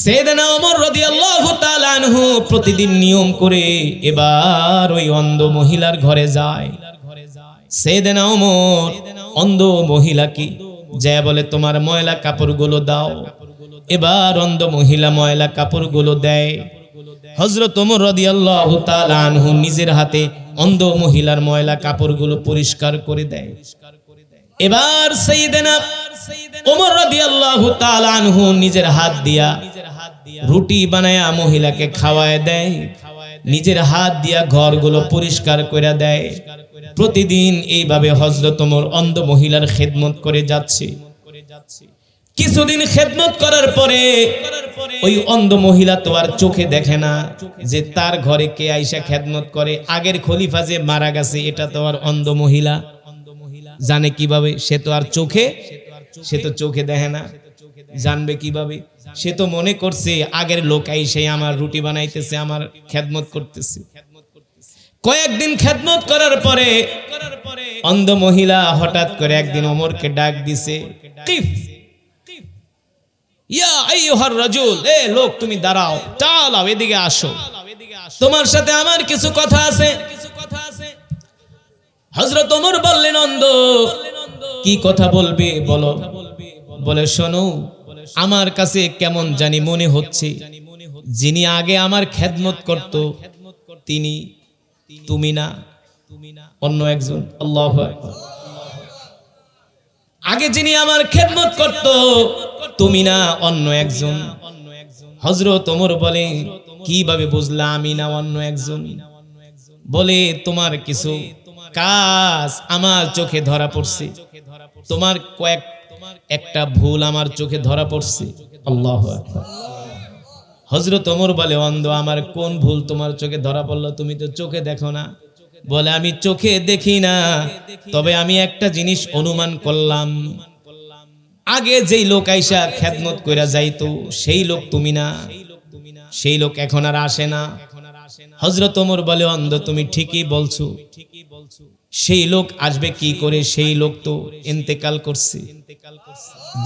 সাইয়েদনা ওমর রাদিয়াল্লাহু তাআলা আনহু প্রতিদিন নিয়ম করে এবার ওই অন্ধ মহিলার ঘরে যায়। সাইয়েদনা ওমর অন্ধ মহিলাকে যা বলে, তোমার ময়লা কাপড়গুলো দাও। এবার অন্ধ মহিলা ময়লা কাপড়গুলো দেয়। হযরত ওমর রাদিয়াল্লাহু তাআলা আনহু নিজের হাতে অন্ধ মহিলার ময়লা কাপড়গুলো পরিষ্কার করে দেয়। এবার সাইয়েদনা ওমর রাদিয়াল্লাহু তাআলা আনহু নিজের হাত দিয়া রুটি বানায়া মহিলাকে খাওয়ায় দেয়, নিজের হাত দিয়া ঘরগুলো পরিষ্কার করে দেয়। প্রতিদিন এইভাবে হযরত ওমর অন্ধ মহিলার খেদমত করে যাচ্ছে। কিছুদিন খেদমত করার পরে ওই অন্ধ মহিলা তো আর চোখে দেখে না যে তার ঘরে কে আইসা খেদমত করে। আগের খলিফা যে মারা গেছে এটা তো আর অন্ধ মহিলা জানে কিভাবে? সে তো আর চোখে দেখে না, জানবে কিভাবে? সে তো মনে করছে আগের লোক আইসে আমার রুটি বানাইতেছে, আমার খেদমত করতেছে। কয়েকদিন খেদমত করার পরে অন্ধ মহিলা হঠাৎ করে একদিন ওমরকে ডাক দিছে, কিফ ইয়া আইয়ুহার রাজুল, এ লোক তুমি দাঁড়াও, চালাও এদিকে আসো, তোমার সাথে আমার কিছু কথা আছে। হযরত ওমর বললেন, অন্ধ কি কথা বলবে বলো। বলে, শোনো, আমার কাছে কেমন জানি মনে হচ্ছে যিনি আগে আমার খেদমত করত তিনি তুমি না, অন্য একজন। আল্লাহু আকবার। আগে যিনি আমার খেদমত করত তুমি না, অন্য একজন। হযরত ওমর বলে, কিভাবে বুঝলা আমি না অন্য একজন? বলে, তোমার কিছু কাজ আমার চোখে ধরা পড়ছে, তোমার একটা ভুল আমার চোখে ধরা পড়ছে। আল্লাহু আকবার। হযরত ওমর বলে, অন্ধ আমার কোন ভুল তোমার চোখে ধরা পড়লো? তুমি তো চোখে দেখো না। বলে, আমি চোখে দেখি না, তবে আমি একটা জিনিস অনুমান করলাম, আগে যেই লোক আইসা খেদমত কইরা যাইতো সেই লোক তুমি না, সেই লোক এখন আর আসে না। হযরত ওমর বলে, অন্ধ তুমি ঠিকই বলছো, সেই লোক আসবে কি করে? সেই লোক তো ইন্তেকাল করছে,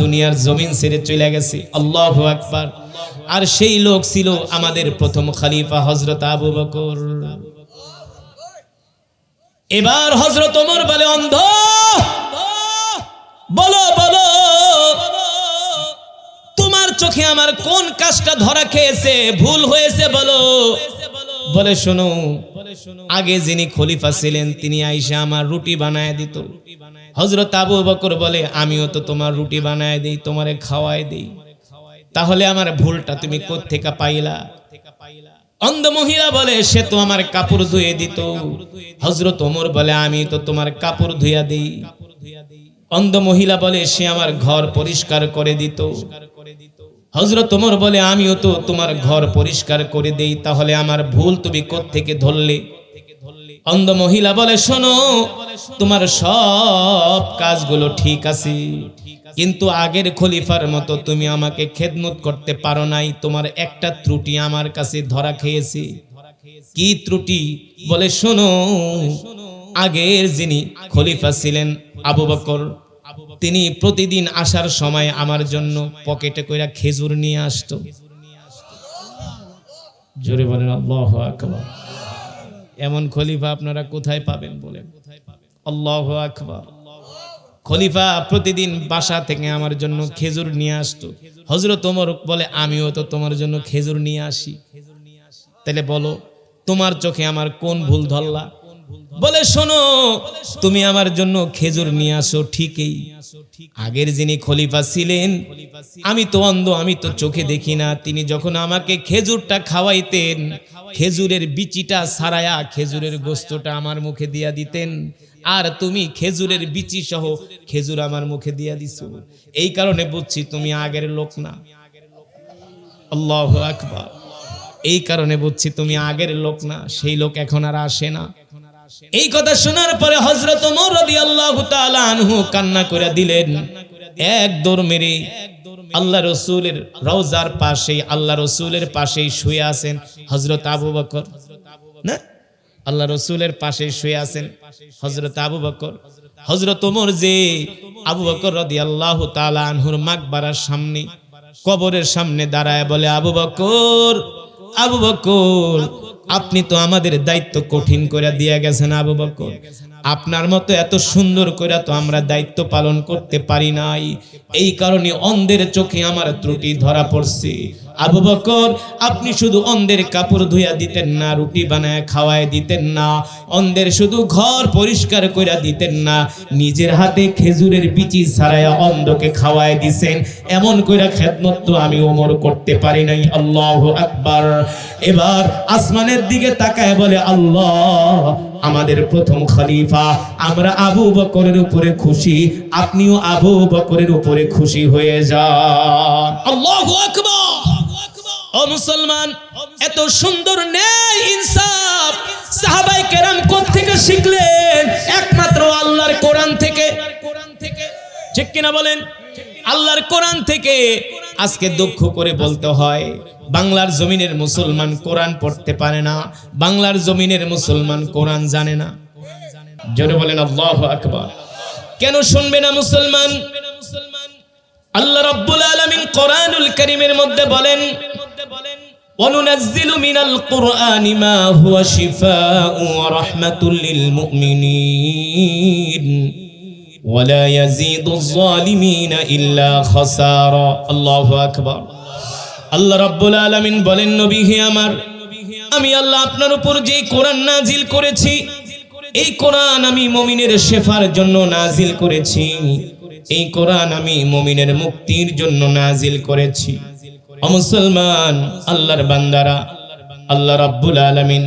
দুনিয়ার জমিন ছেড়ে চলে গেছে। আল্লাহু আকবার। আর সেই লোক ছিল আমাদের প্রথম খলিফা হযরত আবু বকর। এবার হযরত ওমর বলে, অন্ধ বলো বলো, তোমার চোখে আমার কোন কাজটা ধরা খেয়েছে, ভুল হয়েছে বলো। বলে, শোনো, আগে যিনি খলিফা ছিলেন তিনি আইসা আমার রুটি বানায় দিত। হযরত আবু বকর বলে, আমিও তো তোমার রুটি বানায় দেই, তোমারে খাওয়াই দেই, তাহলে আমার ভুলটা তুমি কোত্থেকে পাইলা? অন্ধ মহিলা বলে, সে তো আমার কাপড় ধুয়ে দিত। হযরত ওমর বলে, আমি তো তোমার কাপড় ধুইয়া দেই। অন্ধ মহিলা বলে, সে আমার ঘর পরিষ্কার করে দিত। হযরত ওমর বলে, আমিও তো তোমার ঘর পরিষ্কার করে দেই, তাহলে আমার ভুল তুমি কোত্থেকে ধরলে? অন্ধ মহিলা বলে, শোনো, তোমার সব কাজগুলো ঠিক আছে, কিন্তু আগের খলিফার মতো তুমি আমাকে খেদমত করতে পারো নাই, তোমার একটা ত্রুটি আমার কাছে ধরা খেয়েছে। কি ত্রুটি? বলে, শোনো, আগের যিনি খলিফা ছিলেন আবু বকর, তিনি প্রতিদিন আসার সময় আমার জন্য পকেটে কইরা খেজুর নিয়ে আসতো। জোরে বলেন আল্লাহু আকবার। এমন খলিফা আপনারা কোথায় পাবেন বলেন? আল্লাহু আকবার। খলিফা প্রতিদিন বাসা থেকে আমার জন্য খেজুর নিয়ে আসতো। হযরত ওমর বলে, আমিও তো তোমার জন্য খেজুর নিয়ে আসি, তাহলে বলো তোমার চোখে আমার কোন ভুল ধরলা? বলে, শোনো, তুমি আমার জন্য খেজুর নিয়ে আসো ঠিকই, আগের যিনি খলিফা ছিলেন, আমি তো অন্ধ, আমি তো চোখে দেখি না, তিনি যখন আমাকে খেজুরটা খাওয়াইতেন, খেজুরের বিচিটা ছাড়ায়া খেজুরের গোস্তটা আমার মুখে দিয়া দিতেন, আর তুমি খেজুরের বিচি সহ খেজুর আমার মুখে দিয়া দিছো। এই কারণে বুঝছি তুমি আগের লোক না। আল্লাহু আকবার। এই কারণে বুঝছি তুমি আগের লোক না, সেই লোক এখন আর আসে না। এই কথা শোনার পরে হযরত ওমর রাদিয়াল্লাহু তাআলা আনহু কান্না করে দিলেন। এক দৌড় মেরে আল্লাহ রাসূলের রওজার পাশে, আল্লাহ রাসূলের পাশেই শুয়ে আছেন হযরত আবু বকর। না, আল্লাহ রাসূলের পাশে শুয়ে আছেন হযরত আবু বকর। হযরত ওমর যে আবু বকর রাদিয়াল্লাহু তাআলা আনহুর মাকবারার সামনে কবরের সামনে দাঁড়ায় বলে, আবু বকর, আবু বকর, আপনি তো আমাদের দায়িত্ব কঠিন করে দিয়ে গেছেন আবু বকর, আপনার মতো এত সুন্দর করে তো আমরা দায়িত্ব পালন করতে পারি নাই, এই কারণে অন্ধের চোখে আমার ত্রুটি ধরা পড়ছে। আবু বকর, আপনি শুধু অন্ধের কাপড় ধুইয়া দিতেন না, রুটি বানায় খাওয়ায় দিতেন না, অন্ধের শুধু ঘর পরিষ্কার কইরা দিতেন না, নিজের হাতে খেজুরের বিচি ছাড়াইয়া অন্ধকে খাওয়ায় দিছেন। এমন কইরা খেদমত তো আমি ওমর করতে পারি নাই। আল্লাহু আকবার। এবার আসমানের দিকে তাকায় বলে, আল্লাহ, আমাদের প্রথম খলিফা, আমরা আবু বকরের উপরে খুশি, আপনিও আবু বকরের উপরে খুশি হয়ে যান। আল্লাহু আকবার। ও মুসলমান, এত সুন্দর ন্যায় ইনসাফ সাহাবায়ে কেরাম কোথা থেকে শিখলেন? একমাত্র আল্লাহর কোরআন থেকে। ঠিক কিনা বলেন? আল্লাহর কোরআন থেকে। আজকে দুঃখ করে বলতে হয়, বাংলার জমিনের মুসলমান কোরআন পড়তে পারে না, বাংলার জমিনের মুসলমান কোরআন জানে না। জোরে বলেন আল্লাহু আকবার। কেন শুনবে না মুসলমান? আল্লাহ রাব্বুল আলামিন কোরআনুল কারীমের মধ্যে বলেন, ওয়ানুনাজ্জিলু মিনাল কুরআনি মা হুয়া শিফাউ ওয়া রাহমাতুল লিল মুমিনিন ওয়া লা ইয়াজিদুজ যালিমিনা ইল্লা খাসারা। আল্লাহু আকবার। আল্লাহ রাব্বুল আলামিন বলেন, নবী হে আমার, আমি আল্লাহ আপনার উপর যে কোরআন নাজিল করেছি, এই কোরআন আমি মুমিনের শেফার জন্য নাজিল করেছি, এই কোরআন আমি মুমিনের মুক্তির জন্য নাজিল করেছি। ও মুসলমান, আল্লাহর বান্দারা, আল্লাহ রাব্বুল আলামিন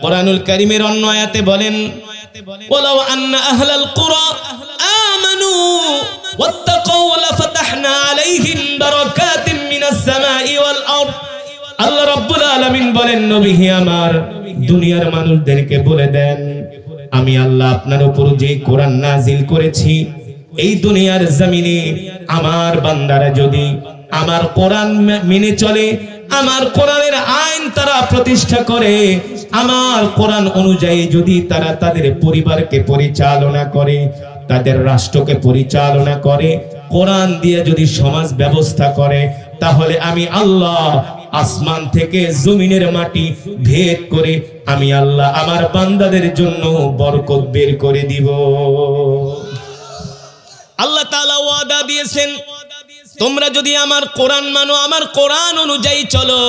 কোরআনুল কারীমের অন্য আয়াতে বলেন, ওয়ালাউ আন্না আহলাল কুরা আমানু ওয়াত্তাকাউ লাফাতাহনা আলাইহিম বারাকাতিম মিনাস সামাই ওয়াল আরদ। আল্লাহ রাব্বুল আলামিন বলেন, নবী হে আমার, দুনিয়ার মানুষদেরকে বলে দেন, আমি আল্লাহ আপনার উপর যে কোরআন নাজিল করেছি, এই দুনিয়ার জমিনে আমার বান্দারা যদি আমার কোরআন মেনে চলে, আমার কোরআনের আইন তারা প্রতিষ্ঠা করে, আমার কোরআন অনুযায়ী যদি তারা তাদের পরিবারকে পরিচালনা করে, তাদের রাষ্ট্রকে পরিচালনা করে, কোরআন দিয়ে যদি সমাজ ব্যবস্থা করে, তাহলে আমি আল্লাহ আসমান থেকে জমিনের মাটি ভেদ করে আমি আল্লাহ আমার বান্দাদের জন্য বরকত বের করে দিব। আল্লাহ তাআলা ওয়াদা দিয়েছেন, তোমরা যদি আমার কোরআন মানো, আমার কোরআন অনুযায়ী চলো,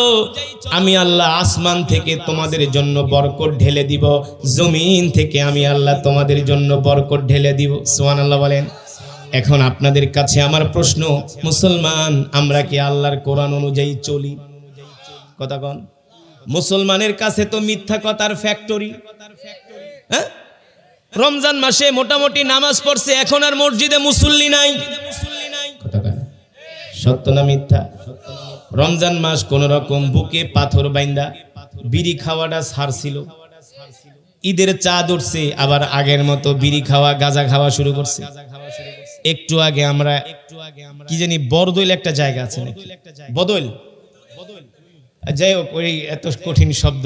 আমি আল্লাহ আসমান থেকে তোমাদের জন্য বরকত ঢেলে দিব, জমিন থেকে আমি আল্লাহ তোমাদের জন্য বরকত ঢেলে দিব। সুবহানাল্লাহ বলেন। এখন আপনাদের কাছে আমার প্রশ্ন, মুসলমান আমরা কি আল্লাহর কোরআন অনুযায়ী চলি? কথা কন। মুসলমানের কাছে তো মিথ্যা কথার ফ্যাক্টরি। হ্যাঁ, রমজান মাসে মোটামুটি নামাজ পড়ছে, এখন আর মসজিদে মুসল্লি নাই। সত্য না মিথ্যা? রমজান মাস কোন রকম বুকে পাথর বাইন্দা বিড়ি খাওয়াটা ছাড়ছিল, ঈদের চাঁদ উঠছে, আবার আগের মতো বিড়ি খাওয়া গাঁজা খাওয়া শুরু করছে। একটু আগে আমরা কি জানি বরদৈল একটা জায়গা আছে নাকি, বদৈল, যাই হোক, ওই এত কঠিন শব্দ,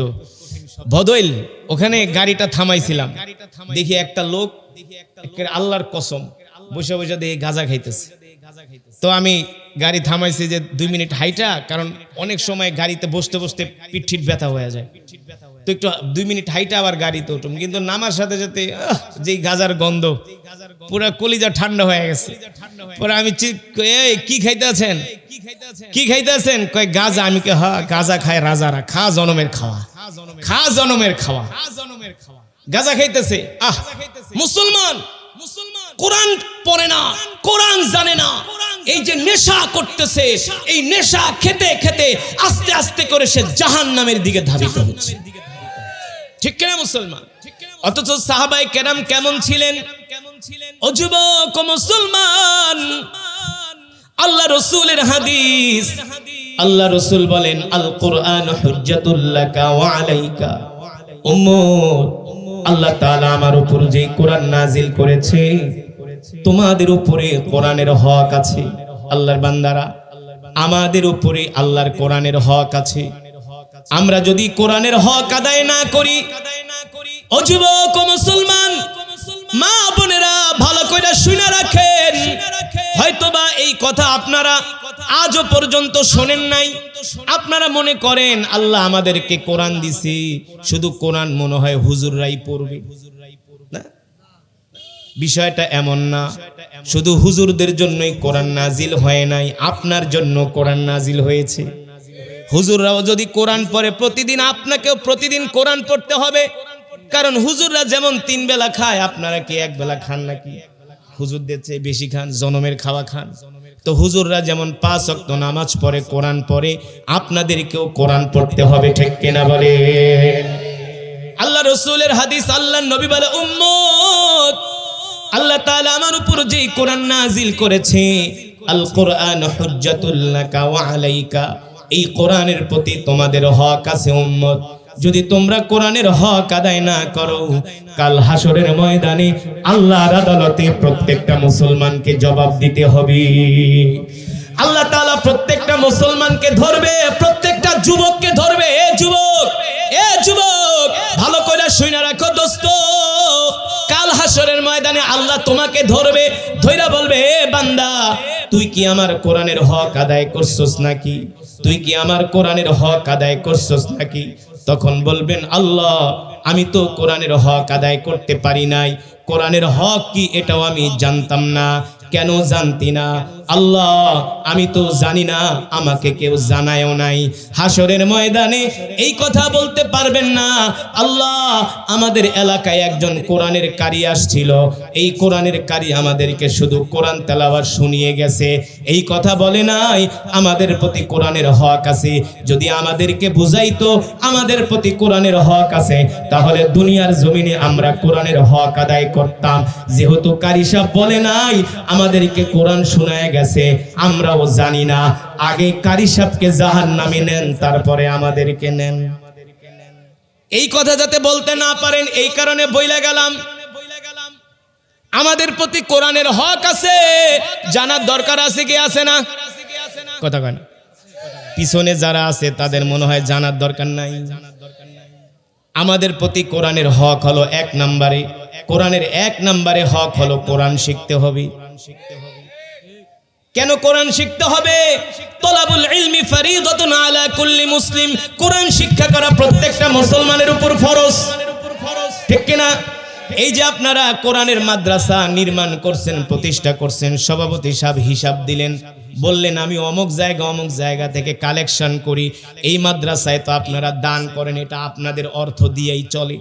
বদৈল, ওখানে গাড়িটা থামাইছিলাম, দেখি একটা লোক আল্লাহর কসম বসে বসে দেখি গাঁজা খাইতেছে। তো আমি গাড়ি থামাইছি যে 2 মিনিট হাইটা, কারণ অনেক সময় গাড়িতে বসতে বসতে পিঠ ব্যথা হয়ে যায়, তো একটু 2 মিনিট হাইটা আবার গাড়িতে উঠুম। কিন্তু নামার সাথে সাথে যেই গাজার গন্ধ, পুরো কলিজা ঠান্ডা হয়ে গেছে। পরে আমি কি খাইতে আছেন, কি খাইতে আছেন? কয় গাজা। আমি কে, হ্যাঁ গাজা খায় রাজারা, খা জনমের খাওয়া, খা জনমের খাওয়া, গাজা খাইতেছে। মুসলমান কোরআন পড়ে না, কোরআন জানে না, এই যে নেশা করতেছে, এই নেশা খেতে খেতে আস্তে আস্তে করে সে জাহান্নামের দিকে ধাবিত হচ্ছে। ঠিক কিনা মুসলমান? অথচ সাহাবায়ে কেরাম কেমন ছিলেন? ও যুবক মুসলমান, আল্লাহ রাসূলের হাদিস, আল্লাহ রাসূল বলেন, আল কোরআন হুজ্জাতুল লাকা ওয়া আলাইকা। উম্মত, আল্লাহ তাআলা আমার উপর যে কোরআন নাজিল করেছে, তোমাদের উপরে কোরআনের হক আছে। আল্লাহর বান্দারা, আমাদের উপরে আল্লাহর কোরআনের হক আছে। আমরা যদি কোরআনের হক আদায় না করি, ও যুবক মুসলমান, মা বোনেরা ভালো করে শুনে রাখেন, হয়তোবা এই কথা কথা আপনারা আজও পর্যন্ত শোনেন নাই। আপনারা মনে করেন আল্লাহ আমাদেরকে কোরআন দিছে, শুধু কোরআন মনে হয় হুজুররাই পড়বে। না, বিষয়টা এমন না। শুধু হুজুরদের জন্যই কোরআন নাজিল হয় নাই, আপনার জন্য কোরআন নাজিল হয়েছে। হুজুররাও যদি কোরআন পড়ে, প্রতিদিন আপনাকেও প্রতিদিন কোরআন পড়তে হবে। কারণ হুজুররা যেমন 3 বেলা খায়, আপনারা কি 1 বেলা খান নাকি? হুজুরদের চেয়ে বেশি খান, জনমের খাওয়া খান। তো হুজুররা যেমন 5 ওয়াক্ত নামাজ পড়ে, কোরআন পড়ে, আপনাদেরকেও কোরআন পড়তে হবে, ঠিক কিনা বলেন? আল্লাহ রাসূলের হাদিস, আল্লাহর নবী বলে, উম্মত, আল্লাহ তাআলা আমার উপর যে কোরআন নাজিল করেছে, আল কোরআন হুজ্জাতুল লাকা ওয়া আলাইকা, এই কোরআনের প্রতি তোমাদের হক আছে উম্মত। যদি তোমরা কোরআনের হক আদায় না করো, কাল হাসরের ময়দানে আল্লাহর আদালতে প্রত্যেকটা মুসলমানকে জবাব দিতে হবে। আল্লাহ তাআলা প্রত্যেকটা মুসলমানকে ধরবে, প্রত্যেকটা যুবককে ধরবে। এ যুবক, এ যুবক, ভালো করে শুনে রাখো দোস্ত, কাল হাসরের ময়দানে আল্লাহ তোমাকে ধরবে, ধইরা বলবে, এ বান্দা, তুই কি আমার কোরআনের হক আদায় করছস নাকি? তুই কি আমার কোরআনের হক আদায় করছস নাকি? তখন বলবেন, আল্লাহ, আমি তো কোরআনের হক আদায় করতে পারি নাই। কোরআনের হক কি এটাও আমি জানতাম না। কেন জানতি না? আল্লাহ, আমি তো জানি না, আমাকে কেউ জানায়ও নাই। হাসরের ময়দানে এই কথা বলতে পারবেন না, আল্লাহ, আমাদের এলাকায় একজন কোরআনের কারি আসছিল, এই কোরআনের কারি আমাদেরকে শুধু কোরআন তেলাওয়াত শুনিয়ে গেছে, এই কথা বলে নাই আমাদের প্রতি কোরআনের হক আছে। যদি আমাদেরকে বুঝাইতো আমাদের প্রতি কোরআনের হক আছে, তাহলে দুনিয়ার জমিনে আমরা কোরআনের হক আদায় করতাম। যেহেতু কারি সাহেব বলে নাই, আমাদেরকে কোরআন শোনায় গেছে, আমরাও জানি না। আগে কারি সাহেবকে জাহান্নামে নেন, তারপরে আমাদেরকে নেন। এই কথা যাতে বলতে না পারেন, এই কারণে বইলা গেলাম, আমাদের প্রতি কোরআনের হক আছে, জানার দরকার আছে কি আছে না? কথা কেন? পিছনে যারা আছে তাদের মনে হয় জানার দরকার নাই। আমাদের প্রতি কোরআনের হক হলো 1 নম্বরে, কোরআনের 1 নম্বরে হক হলো কোরআন শিখতে হবে। কেন কোরআন শিখতে হবে? তলাবুল ইলমি ফরিদাতুন আলা কুল্লি মুসলিম, কোরআন শিক্ষা করা প্রত্যেকটা মুসলমানের উপর ফরজ, ঠিক কিনা? এই যে আপনারা কোরআনের মাদ্রাসা নির্মাণ করছেন, প্রতিষ্ঠা করছেন, সভাপতি সাহেব হিসাব দিলেন, বললেন আমি অমুক জায়গা থেকে কালেকশন করি, এই মাদ্রাসায় তো আপনারা দান করেন, এটা আপনাদের অর্থ দিয়েই চলে।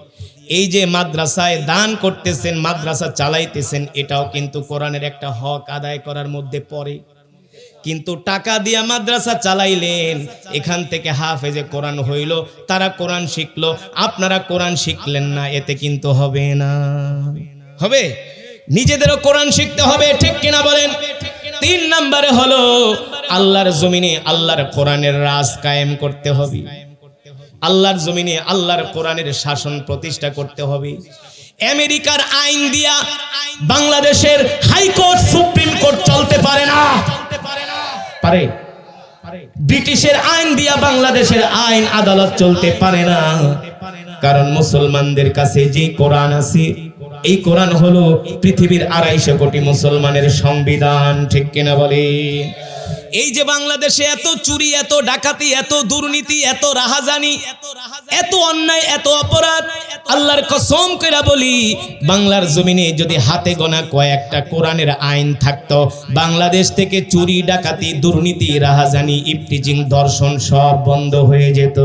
এই যে মাদ্রাসায় দান করতেছেন, মাদ্রাসা চালাইতেছেন, এটাও কিন্তু কোরআনের একটা হক আদায় করার মধ্যে পড়ে। কিন্তু টাকা দিয়া মাদ্রাসা চালাইলেন, এখান থেকে হাফেজে কোরআন হইল, তারা কোরআন শিখলো, আপনারা কোরআন শিখলেন না, এতে কিন্তু হবে না। হবে, নিজেদেরও কোরআন শিখতে হবে, ঠিক কিনা বলেন? 3 নম্বরে হলো আল্লাহর জমিনে আল্লাহর কোরআনের রাজ কায়েম করতে হবে। আল্লাহর জমিনে আল্লাহর কোরআনের শাসন প্রতিষ্ঠা করতে হবে। আমেরিকার আইন দিয়া বাংলাদেশের হাইকোর্ট, সুপ্রিম কোর্ট চলতে পারে না। পারে? ব্রিটিশের আইন দিয়া বাংলাদেশের আইন আদালত চলতে পারে না। কারণ মুসলমানদের কাছে যে কোরআন আছে, এই কোরআন হলো পৃথিবীর 250 কোটি মুসলমানের সংবিধান, ঠিক কিনা বলে? এই যে বাংলাদেশে এত চুরি, এত ডাকাতি, এত দুর্নীতি, এত রাহাজানি, এত অন্যায়, এত অপরাধ, আল্লাহর কসম কইরা বলি, বাংলার জমিনে যদি হাতে গোনা কয়েকটা কোরআনের আইন থাকতো, বাংলাদেশ থেকে চুরি, ডাকাতি, দুর্নীতি, রাহাজানি, ইফটিজিং, ধর্ষণ সব বন্ধ হয়ে যেত।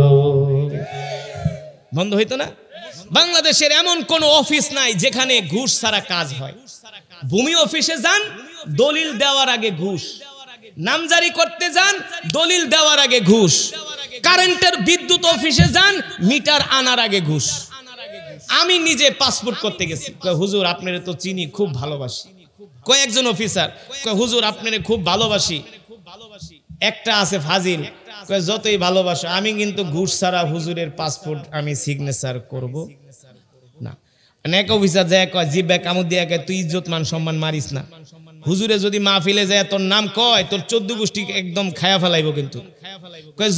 বন্ধ হইতো না? বাংলাদেশের এমন কোন অফিস নাই যেখানে ঘুষ ছাড়া কাজ হয়। ভূমি অফিসে যান, দলিল দেওয়ার আগে ঘুষ। নামজারি করতে যান, দলিল দেওয়ার আগে ঘুষ। কারেন্টের বিদ্যুৎ অফিসে যান, মিটার আনার আগে ঘুষ। আমি নিজে পাসপোর্ট করতে গেছি, হুজুর আপনারে তো চিনি, খুব ভালোবাসি। কয়েকজন অফিসার হুজুর আপনারে খুব ভালোবাসি। একটা আছে ফাজিল, যতই ভালোবাসো, আমি কিন্তু ঘুষ ছাড়া হুজুরের পাসপোর্ট আমি সিগনেচার করব না। এক অফিসার যায় কয়, জিব্বা কামড় দিয়ে কয়, তুই ইজ্জত মান সম্মান মারিস না। হুজুরে যদি মাহফিলে যায় তোর নাম কয়, তোর 14 গোষ্ঠী একদম খায়া ফেলাইব। কিন্তু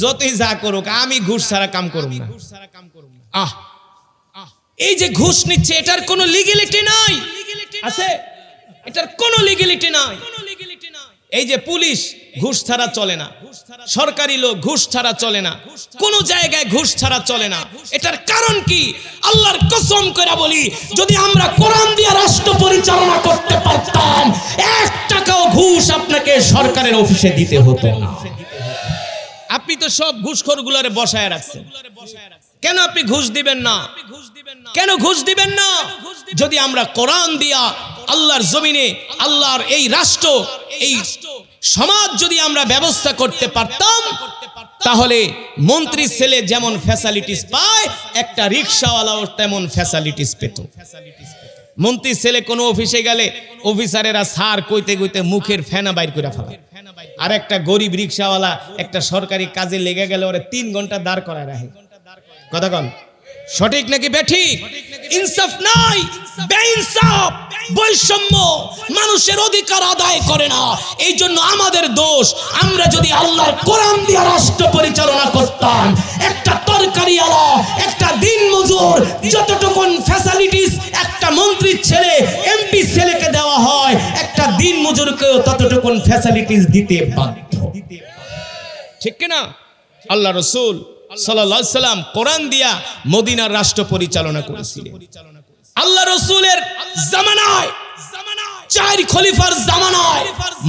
যতই যা করুক, আমি ঘুষ ছাড়া কাম করব না। আহ, এই যে ঘুষ নিচ্ছে, এটার কোনো লিগ্যালিটি নাই। আছে? এটার কোনো লিগ্যালিটি নাই। এই যে পুলিশ ঘুষ ছাড়া চলে না, সরকারি লোক ঘুষ ছাড়া চলে না, কোন জায়গায় ঘুষ ছাড়া চলে না। এটার কারণ কি? আল্লাহর কসম করে বলি, যদি আমরা কোরআন দিয়ে রাষ্ট্র পরিচালনা করতে পারতাম, 1 টাকাও ঘুষ আপনাকে সরকারের অফিসে দিতে হতো না। আপনি তো সব ঘুষখোরগুলোরে বসায় রাখছেন, কেন আপনি ঘুষ দিবেন না? কেন ঘুষ দিবেন না? যদি আমরা কোরআন দিয়া আল্লাহর জমিনে আল্লাহর এই রাষ্ট্র, এই সমাজ যদি আমরা ব্যবস্থা করতে পারতাম, তাহলে মন্ত্রী ছেলে যেমন ফ্যাসিলিটিস পায়, একটা রিকশাওয়ালাও তেমন ফ্যাসিলিটিস পেত। মন্ত্রী ছেলে কোনো অফিসে গেলে অফিসারেরা স্যার কইতে কইতে মুখের ফেনা বাইর করে ফেলে, আর একটা গরিব রিকশাওয়ালা একটা সরকারি কাজে লেগে গেলে ওরে 3 ঘন্টা দাঁড় করায় রাখে। কথা কন সঠিক নাকি বেঠিক? ইনসাফ নাই, বেইনসাফ, বৈষম্য, মানুষের অধিকার আদায় করে না। এই জন্য আমাদের দোষ। আমরা যদি আল্লাহর কোরআন দিয়ে রাষ্ট্র পরিচালনা করতাম, একটা তরকারিওয়ালা, একটা দিন মজুর যতটুকুন ফ্যাসিলিটিস একটা মন্ত্রীর ছেলে, এমপি ছেলেকে দেওয়া হয়, একটা দিন মজুরকেও ততটুকুন ফ্যাসিলিটিস দিতে বাধ্য। ঠিক কিনা? আল্লাহ রাসূল সাল্লাল্লাহু আলাইহি সাল্লাম কোরআন দিয়া মদিনার রাষ্ট্র পরিচালনা করেছিলেন। আল্লাহ রাসূলের জামানায়, 4 খলিফার জামানায়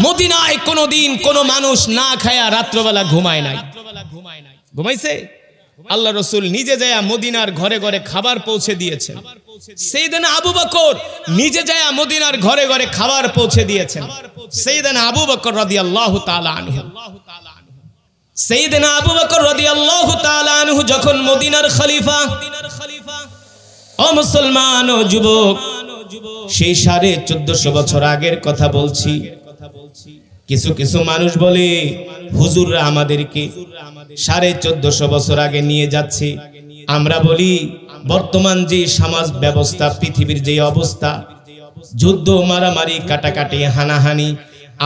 মদিনায় কোনোদিন কোনো মানুষ না খায়া রাত্রবেলা ঘুমায় নাই। ঘুমাইছে? আল্লাহ রাসূল নিজে যায় মদিনার ঘরে ঘরে খাবার পৌঁছে দিয়েছেন। সাইয়েদনা আবু বকর নিজে যায় মদিনার ঘরে ঘরে খাবার পৌঁছে দিয়েছেন। সাইয়েদনা আবু বকর রাদিয়াল্লাহু তাআলা আনহু, সাইয়েদনা আবু বকর রাদিয়াল্লাহু তাআলা আনহু যখন মদিনার খলিফা, ও মুসলমান ও যুবক, সেই 1450 বছর আগের কথা বলছি। কিছু কিছু মানুষ বলে হুজুররা আমাদেরকে 1450 বছর আগে নিয়ে যাচ্ছে। আমরা বলি বর্তমান যে সমাজ ব্যবস্থা, পৃথিবীর যে অবস্থা, যুদ্ধ, মারামারি, কাটাকাটি, হানাহানি,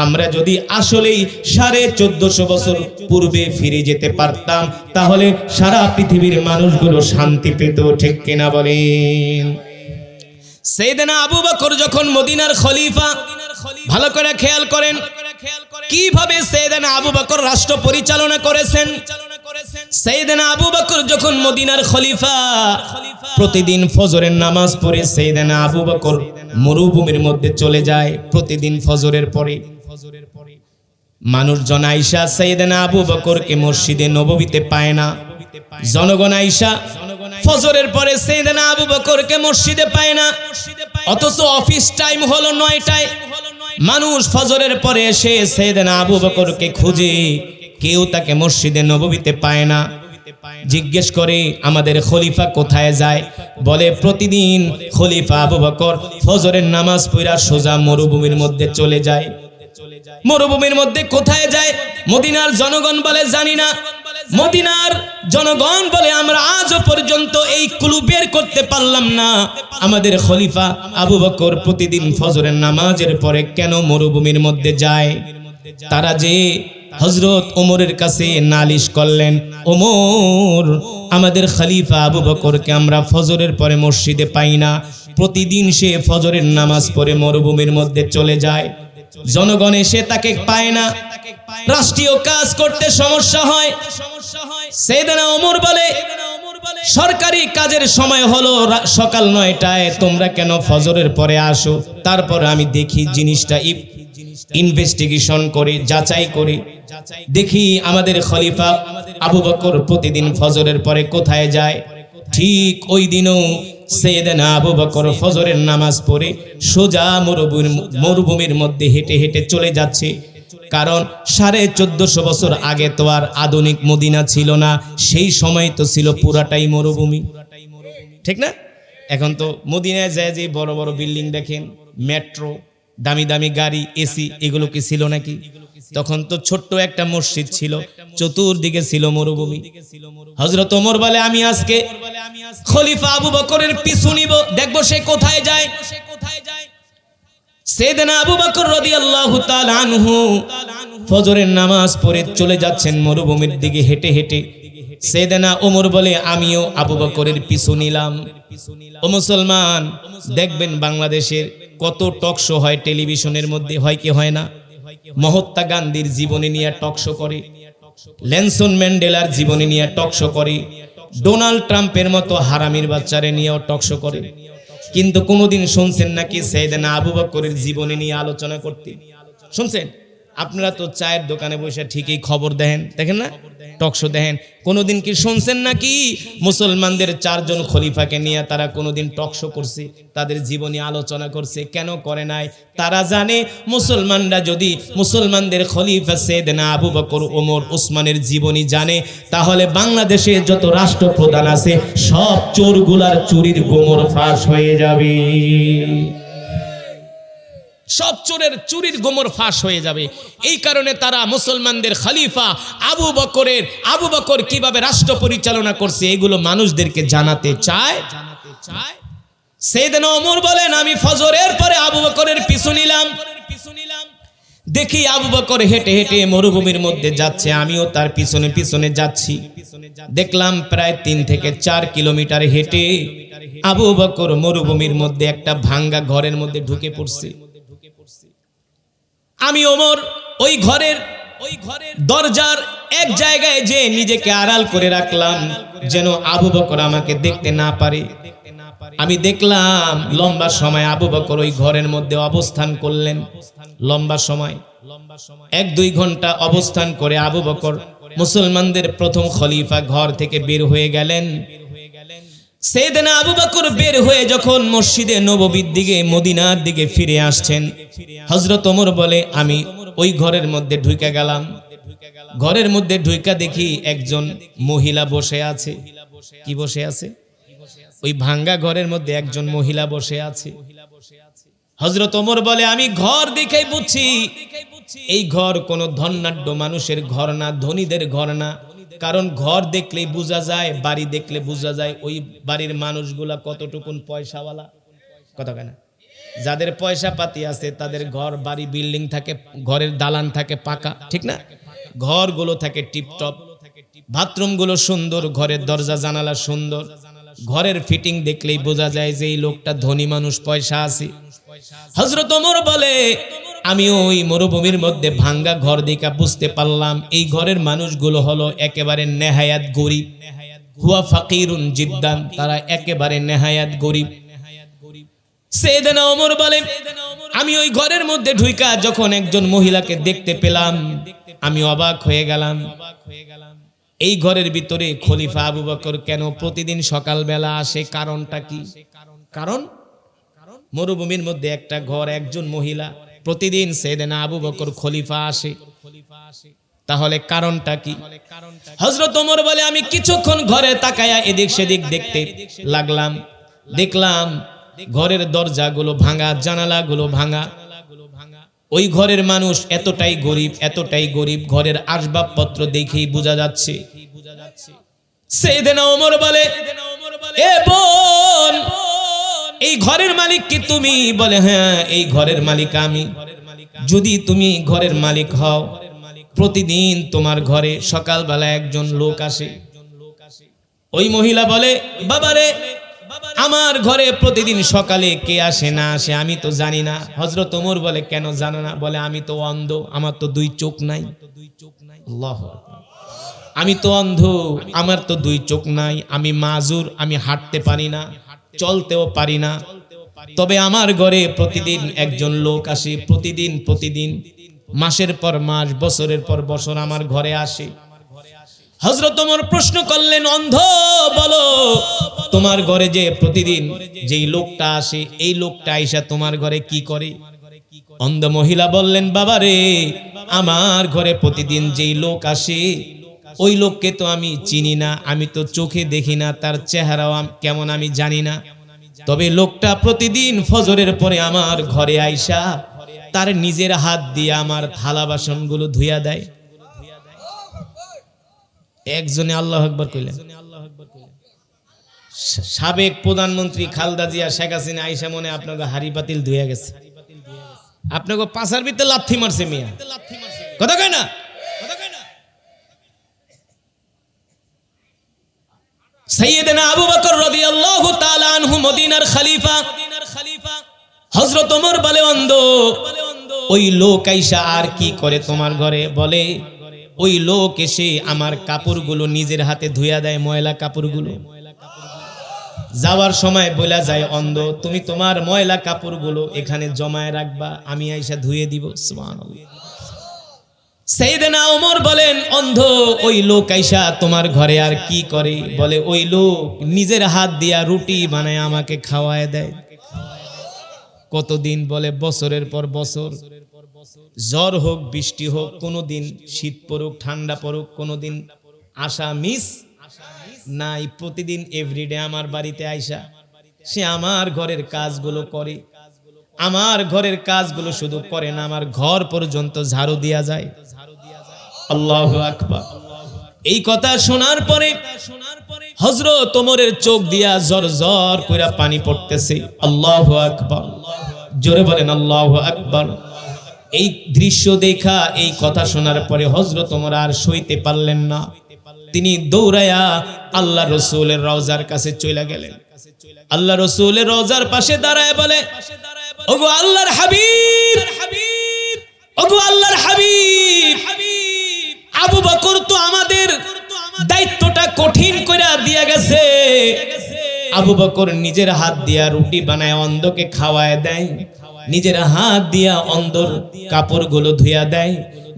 আমরা যদি আসলেই 1450 বছর পূর্বে ফিরে যেতে পারতাম, তাহলে সারা পৃথিবীর মানুষগুলো শান্তি পেত। ঠিক কিনা বলেন? সাইয়েদনা আবু বকর যখন মদিনার খলিফা, ভালো করে খেয়াল করেন কিভাবে সাইয়েদনা আবু বকর রাষ্ট্র পরিচালনা করেছেন। সাইয়েদনা আবু বকর যখন মদিনার খলিফা, প্রতিদিন ফজরের নামাজ পড়ে সাইয়েদনা আবু বকর মরুভূমির মধ্যে চলে যায়। প্রতিদিন ফজরের পরে মানুষজন আয়েশা সাইয়েদনা আবু বকরকে মসজিদে নববীতে পায় না। জনগণ আয়েশা ফজরের পরে সাইয়েদনা আবু বকরকে মসজিদে পায় না, অথচ অফিস টাইম হলো 9টায়। মানুষ ফজরের পরে এসে সাইয়েদনা আবু বকরকে খুঁজে, কেউ তাকে মসজিদে নববীতে পায় না। জিজ্ঞেস করে আমাদের খলিফা কোথায় যায়? বলে প্রতিদিন খলিফা আবু বকর ফজরের নামাজ পড়া সোজা মরুভূমির মধ্যে চলে যায়। মরুভূমির মধ্যে কোথায় যায়? মদিনার জনগণ বলে জানি না। মদিনার জনগণ বলে আমরা আজও পর্যন্ত এই ক্লু বের করতে পারলাম না, আমাদের খলিফা আবু বকর প্রতিদিন ফজরের নামাজের পরে কেন মরুভূমির মধ্যে যায়। তারা যে হযরত ওমরের কাছে নালিশ করলেন, ওমর, আমাদের খলিফা আবু বকরকে আমরা ফজরের পরে মসজিদে পাই না, প্রতিদিন সে ফজরের নামাজ পড়ে মরুভূমির মধ্যে চলে যায়, জনগণ এসে তাকে পায় না, রাষ্ট্রীয় কাজ করতে সমস্যা হয়। সাইয়েদনা ওমর বলে সরকারি কাজের সময় হলো সকাল 9টায়, তোমরা কেন ফজরের পরে আসো? তারপর আমি দেখি জিনিসটা ইনভেস্টিগেশন করে, যাচাই করে দেখি আমাদের খলিফা আবু বকর প্রতিদিন ফজরের পরে কোথায় যায়। ঠিক ওই দিনও সাইয়েদনা আবু বকর ফজরের নামাজ পড়ে সোজা মরুভূমির মধ্যে হেঁটে হেঁটে চলে যাচ্ছে। কারণ 1450 বছর আগে তো আর আধুনিক মদিনা ছিল না, সেই সময় তো ছিল পুরাটাই মরুভূমি। ঠিক না? এখন তো মদিনায় যায় যে বড় বড় বিল্ডিং দেখেন, মেট্রো, দামি দামি গাড়ি, এসি, এগুলো কি ছিল নাকি? তখন তো ছোট্ট একটা মসজিদ ছিল, চতুর্দিকে ছিল মরুভূমি। হযরত ওমর বলে আমি আজকে খলিফা আবু বকরের পিছু নিব, দেখবো সে কোথায় যায়। সাইয়েদনা আবু বকর রাদিয়াল্লাহু তাআলা আনহু ফজরের নামাজ পড়ে চলে যাচ্ছেন মরুভূমির দিকে হেঁটে হেঁটে। সাইয়েদনা ওমর বলে আমিও আবু বকরের পিছু নিলাম। ও মুসলমান, দেখবেন বাংলাদেশের কত টক শো হয় টেলিভিশনের মধ্যে, হয় কি হয় না? মহাত্মা গান্ধীর জীবনী নিয়ে টকশো করে, নেলসন ম্যান্ডেলার জীবনী নিয়ে টকশো করে, ডোনাল্ড ট্রাম্পের মতো হারামির বাচ্চারে নিয়েও টকশো করে, কিন্তু কোনোদিন শুনছেন নাকি সাইয়েদনা আবু বকরের জীবনী নিয়ে আলোচনা করতে? শুনছেন? আপনারা তো চায়ের দোকানে বসে ঠিকই খবর দেখেন না, টকশো দেখেন, কোনোদিন কি শুনছেন নাকি মুসলমানদের 4 জন খলিফাকে নিয়ে তারা কোনোদিন টকশো করছে, তাদের জীবনী আলোচনা করছে? কেন করে নাই? তারা জানে মুসলমানরা যদি মুসলমানদের খলিফা সাইয়েদনা আবু বকর, ওমর, ওসমানের জীবনী জানে, তাহলে বাংলাদেশে যত রাষ্ট্রপ্রধান আছে সব চোরগুলার চুরির গোমর ফাঁস হয়ে যাবে, সব চোরের চুরির গোমর ফাঁস হয়ে যাবে। এই কারণে তারা মুসলমানদের খলিফা আবু বকর কিভাবে রাষ্ট্র পরিচালনা করছে এগুলো মানুষদেরকে জানাতে চায়। সাইয়েদনা ওমর বলেন, আমি ফজরের পরে আবু বকরের পিছু নিলাম, দেখি আবু বকর হেঁটে হেঁটে মরুভূমির মধ্যে যাচ্ছে, আমিও তার পিছনে পিছনে যাচ্ছি। দেখলাম প্রায় 3 থেকে 4 কিলোমিটার হেঁটে আবু বকর মরুভূমির মধ্যে একটা ভাঙ্গা ঘরের মধ্যে ঢুকে পড়ছে। আমি ওমর ওই ঘরের দরজার এক জায়গায় যে নিজেকে আড়াল করে রাখলাম যেন আবু বকর আমাকে দেখতে না পারে। আমি দেখলাম লম্বা সময় আবু বকর ওই ঘরের মধ্যে অবস্থান করলেন, লম্বা সময় 1-2 ঘন্টা অবস্থান করে আবু বকর মুসলমানদের প্রথম খলিফা ঘর থেকে বের হয়ে গেলেন। সাইয়েদনা আবু বকর বের হয়ে যখন মসজিদে নববীর দিকে, মদিনার দিকে ফিরে আসছেন, হযরত ওমর বলে, আমি ওই ঘরের মধ্যে ঢুকে গেলাম। ঘরের মধ্যে ঢুকা দেখি একজন মহিলা বসে আছে। কি বসে আছে? ওই ভাঙ্গা ঘরের মধ্যে একজন মহিলা বসে আছে। হযরত ওমর বলে, আমি ঘর দেখেই বুঝছি এই ঘর কোনো ধনাঢ্য মানুষের ঘর না, ধনীদের ঘর না। কারণ ঘর দেখলেই বোঝা যায়, বাড়ি দেখলে বোঝা যায় ওই বাড়ির মানুষগুলা কতটুকুন পয়সাওয়ালা। কথা কেন? যাদের পয়সা পাতি আছে তাদের ঘর বাড়ি বিল্ডিং থাকে, ঘরের দালান থাকে পাকা, ঠিক না? ঘরগুলো থাকে টিপটপ, বাথরুমগুলো সুন্দর, ঘরের দরজা জানালা সুন্দর। ঘরের ফিটিং দেখলেই বোঝা যায় যে এই লোকটা ধনী মানুষ, পয়সা আছে। হযরত ওমর বলে, আমি ওই মরুভূমির মধ্যে ভাঙ্গা ঘর দেখা বুঝতে পারলাম এই ঘরের মানুষগুলো হলো একেবারে নেহায়াত গরিব। হুয়া ফাকিরুন জিদ্দান, তারা একেবারে নেহায়াত গরিব। সাইয়েদনা ওমর বলে, আমি ওই ঘরের মধ্যে ঢুইকা যখন একজন মহিলাকে দেখতে পেলাম আমি অবাক হয়ে গেলাম। এই ঘরের ভিতরে খলিফা আবু বকর কেন প্রতিদিন সকালবেলা আসে? কারণটা কি? কারণ মরুভূমির মধ্যে একটা ঘর, একজন মহিলা, প্রতিদিন সাইয়েদনা আবু বকর খলিফা আসে, তাহলে কারণটা কি? হযরত ওমর বলে, আমি কিছুক্ষণ ঘরে তাকায়া এদিক সেদিক দেখতে লাগলাম। দেখলাম ঘরের দরজাগুলো ভাঙা, জানালাগুলো ভাঙা। ওই ঘরের মানুষ এতটাই গরিব, ঘরের আসবাবপত্র দেখেই বোঝা যাচ্ছে। সাইয়েদনা ওমর বলে, এ বোন, এই ঘরের মালিক কি তুমি? বলে, হ্যাঁ, এই ঘরের মালিক আমি। যদি তুমি ঘরের মালিক হও, প্রতিদিন তোমার ঘরে সকালবেলা একজন লোক আসে। ওই মহিলা বলে, বাবারে, আমার ঘরে প্রতিদিন সকালে কে আসে না আসে আমি তো জানি না। হযরত ওমর বলে, কেন জানো না? বলে, আমি তো অন্ধ, আমার তো 2 চোখ নাই। আল্লাহু আকবার। আমি তো অন্ধ, আমার তো 2 চোখ নাই, আমি মাজুর, আমি হাঁটতে পারি না, চলতেও পারি না। তবে আমার ঘরে প্রতিদিন একজন লোক আসে, প্রতিদিন মাসের পর মাস, বছরের পর বছর আমার ঘরে আসে। হযরত ওমর প্রশ্ন করলেন, অন্ধ, বলো তোমার ঘরে যে প্রতিদিন যেই লোকটা আসে, এই লোকটা আইসা তোমার ঘরে কি করে? অন্ধ মহিলা বললেন, বাবারে, আমার ঘরে প্রতিদিন যেই লোক আসে ওই লোককে তো আমি চিনি না, আমি তো চোখে দেখি না, তার চেহারাও কেমন আমি জানি না। তবে লোকটা প্রতিদিন ফজরের পরে আমার ঘরে আইসা তার নিজের হাত দিয়ে আমার থালা বাসনগুলো ধুইয়া দেয়। একজনে আল্লাহু আকবার কইলেন। সাবেক প্রধানমন্ত্রী খালেদা জিয়া, শেখ হাসিনা আইসা মনে আপনাকে হাড়ি পাতিল ধুইয়া গেছে, আপনাকে পাশার ভিতরে লাথি মারছে মিয়া। কথা কয় না? সাইয়েদনা আবু বকর রাদিয়াল্লাহু তাআলা আনহু মদিনার খলিফা। হযরত ওমর বলে, অন্ধ, ওই লোক আইসা আর কি করে তোমার ঘরে? বলে ওই লোক এসে আমার কাপড়গুলো নিজের হাতে ধুইয়া দেয়, ময়লা কাপড়গুলো। যাওয়ার সময় বলা যায়, অন্ধ তুমি তোমার ময়লা কাপড়গুলো এখানে জমায় রাখবা, আমি আইসা ধুয়ে দিব। সুবহানাল্লাহ। সাইয়েদনা ওমর বলেন, অন্ধ ওই লোক আইসা তোমার ঘরে আর কি করে? বলে ওই লোক নিজের হাত দিয়া রুটি বানায় আমাকে খাওয়ায় দেয়। কতদিন? বলে বছরের পর বছর। জ্বর হোক, বৃষ্টি হোক, কোনোদিন শীত পড়ুক, ঠান্ডা পড়ুক, কোনোদিন আশা মিস নাই। প্রতিদিন এভরিডে আমার বাড়িতে আইসা সে আমার ঘরের কাজগুলো করে। আমার ঘরের কাজগুলো শুধু করে না, আমার ঘর পর্যন্ত ঝাড়ু দিয়া যায়। আল্লাহু আকবার। এই কথা শোনার পরে হযরত ওমরের চোখ দিয়া জর জর কইরা পানি পড়তেছে। আল্লাহু আকবার, জোরে বলেন আল্লাহু আকবার। এই দৃশ্য দেখা, এই কথা শোনার পরে হযরত ওমর আর সইতে পারলেন না। তিনি দৌড়ায়া আল্লাহ রাসূলের রওজার কাছে চলে গেলেন। আল্লাহ রাসূলের রওজার পাশে দাঁড়ায় বলে, ওগো আল্লাহর হাবিব, ওগো আল্লাহর হাবিব, আবু বকর তো আমাদের দায়িত্বটা কঠিন কইরা দিয়া গেছে। আবু বকর নিজের হাত দিয়া রুটি বানায় অন্ধকে খাওয়ায় দেয়, নিজের হাত দিয়া অন্ধর কাপড়গুলো ধুইয়া দেয়,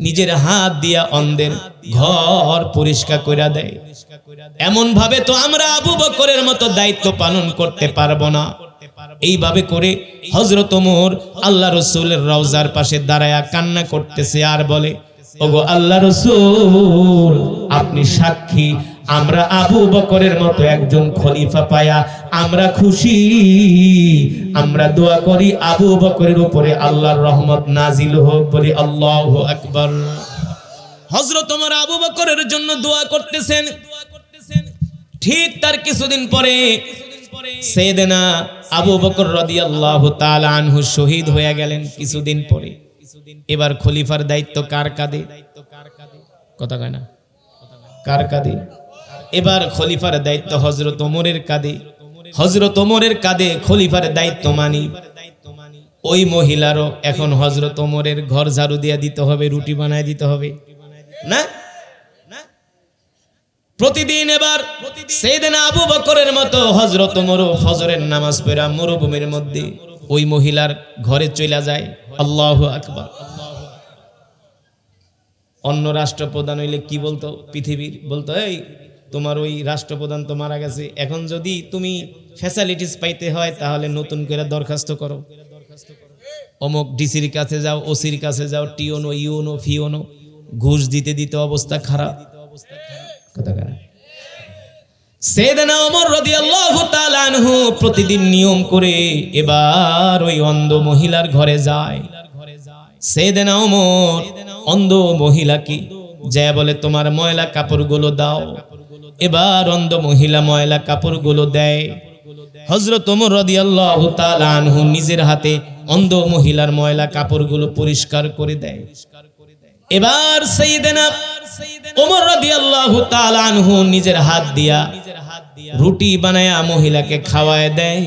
নিজের হাত দিয়া অন্ধের ঘর পরিষ্কার কইরা দেয়। এমন ভাবে তো আমরা আবু বকরের মতো দায়িত্ব পালন করতে পারবো না। এইভাবে করে হযরত ওমর আল্লাহ রাসূলের রওজার পাশে দাঁড়ায়া কান্না করতেছে আর বলে, ওগো আল্লাহ রাসূল, আপনি সাক্ষী, আমরা আবু বকরের মতো একজন খলিফা পায়া আমরা খুশি। আমরা দোয়া করি আবু বকরের উপরে আল্লাহর রহমত নাজিল হোক। বলি আল্লাহু আকবার। হযরত ওমর আবু বকরের জন্য দোয়া করতেছেন। ঠিক তার কিছুদিন পরে সাইয়েদনা আবু বকর রাদিয়াল্লাহু তাআলা আনহু শহীদ হয়ে গেলেন। কিছুদিন পরে এবার খলিফার দায়িত্ব কার কাঁধে? কথা কয় না, কার কাঁধে? এবার খলিফার দায়িত্ব হযরত ওমরের কাঁধে। হযরত ওমরের কাঁধে খলিফার দায়িত্ব মানি ওই মহিলারও এখন হযরত ওমরের ঘর ঝাড়ু দিয়া দিতে হবে, রুটি বানায় দিতে হবে না? প্রতিদিন এবার সাইয়েদনা আবু বকরের মতো হযরত ওমরও ফজরের নামাজ পড়া মরুভূমির মধ্যে ওই মহিলার ঘরে চলে যায়। আল্লাহু আকবার। অন্য রাষ্ট্রপ্রধান হইলে কি বলতো? পৃথিবীর বলতো, এই তোমার ওই রাষ্ট্রপ্রধান তো মারা গেছে, এখন যদি তুমি ফ্যাসিলিটিস পাইতে হয় তাহলে নতুন করে দরখাস্ত করো, অমুক ডিসির কাছে যাও, ওসির কাছে যাও, টিওনো, ইউনো, ফিওনো, ঘুষ দিতে দিতে অবস্থা খারাপ। কথা কারা? সাইয়েদনা ওমর রাদিয়াল্লাহু তাআলা আনহু প্রতিদিন নিয়ম করে এবার ওই অন্ধ মহিলার ঘরে যায়। সাইয়েদনা ওমর অন্ধ মহিলাকে যায় বলে, তোমার ময়লা কাপড়গুলো দাও। এবার অন্ধ মহিলা ময়লা কাপড়গুলো দেয়। হযরত ওমর রাদিয়াল্লাহু তাআলা আনহু নিজের হাতে অন্ধ মহিলার ময়লা কাপড়গুলো পরিষ্কার করে দেয়। এবার সাইয়েদনা ওমর রাদিয়াল্লাহু তাআলা আনহু নিজের হাত দিয়া রুটি বানায়া মহিলাকে খাওয়ায় দেয়,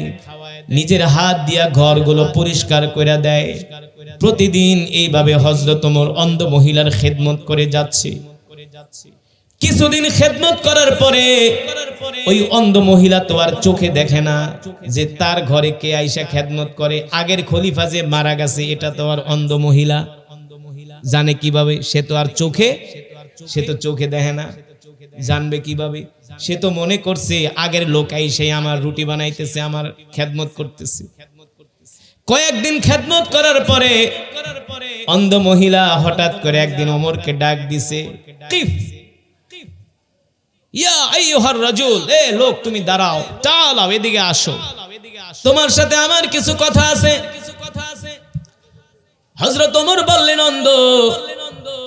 নিজের হাত দিয়া ঘরগুলো পরিষ্কার করে দেয়। প্রতিদিন এইভাবে হযরত ওমর অন্ধ মহিলার খেদমত করে যাচ্ছে। কিছুদিন খেদমত করার পরে ওই অন্ধ মহিলা তো আর চোখে দেখে না যে তার ঘরে কে আইসা খেদমত করে। আগের খলিফা যে মারা গেছে এটা তো আর অন্ধ মহিলা জানে কিভাবে? সে তো আর চোখে দেখে না, জানবে কিভাবে? সে তো মনে করছে আগের লোক আইসে আমার রুটি বানাইতেছে, আমার খেদমত করতেছে। কয়েকদিন খেদমত করার পরে অন্ধ মহিলা হঠাৎ করে একদিন ওমরকে ডাক দিছে, ইয়া আইয়ুহার রাজুল, এ লোক তুমি দাঁড়াও, চালাও এদিকে আসো, তোমার সাথে আমার কিছু কথা আছে। হযরত ওমর বললেন, অন্ধ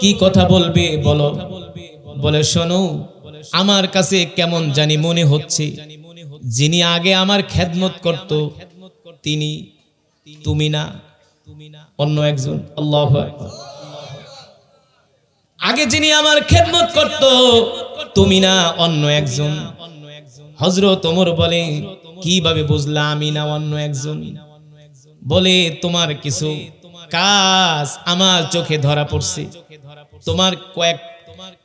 কি কথা বলবে বলো? বলে, শোনো, আমার কাছে কেমন জানি মনে হচ্ছে যিনি আগে আমার খেদমত করত তিনি তুমি না, অন্য একজন। আল্লাহু আকবার। আগে যিনি আমার খেদমত করত তুমি না, অন্য একজন। হযরত ওমর বলে, কিভাবে বুঝলা আমি না অন্য একজন? বলে, তোমার কিছু কাজ আমার চোখে ধরা পড়ছে, তোমার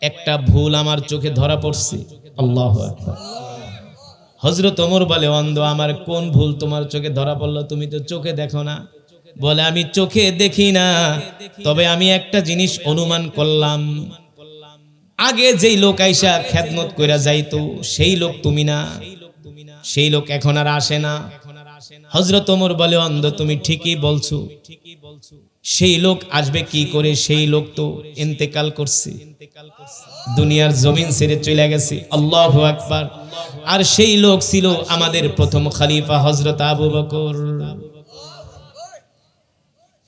একটা ভুল আমার চোখে ধরা পড়ছে। আল্লাহু আকবার। হযরত ওমর বলে, অন্ধ আমার কোন ভুল তোমার চোখে ধরা পড়লো? তুমি তো চোখে দেখো না। বলে, আমি চোখে দেখি না, তবে আমি একটা জিনিস অনুমান করলাম, আগে যেই লোক আইসা খেদমত কইরা যাইতো সেই লোক তুমি না, সেই লোক এখন আর আসে না। হযরত ওমর বলে, অন্ধ তুমি ঠিকই বলছো, সেই লোক আসবে কি করে? সেই লোক তো ইন্তেকাল করছে, দুনিয়ার জমিন ছেড়ে চলে গেছে। আল্লাহু আকবার। আর সেই লোক ছিল আমাদের প্রথম খলিফা হযরত আবু বকর।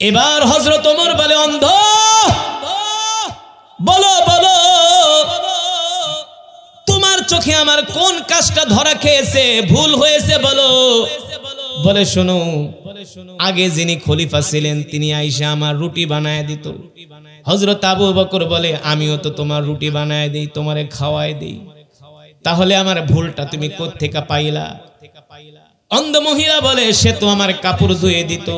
এবার হযরত ওমর বলে, অন্ধ বলো বলো, তোমার চোখে আমার কোন কাজটা ধরা খেয়েছে, ভুল হয়েছে বলো। বলে, শোনো, আগে যিনি খলিফা ছিলেন তিনি আইসা আমার রুটি বানায় দিত। হযরত আবু বকর বলে, আমিও তো তোমার রুটি বানায় দেই, তোমারে খাওয়াই দেই, তাহলে আমার ভুলটা তুমি কোত্থেকে পাইলা? অন্ধ মহিলা বলে, সে তো আমার কাপড় ধুয়ে দিত।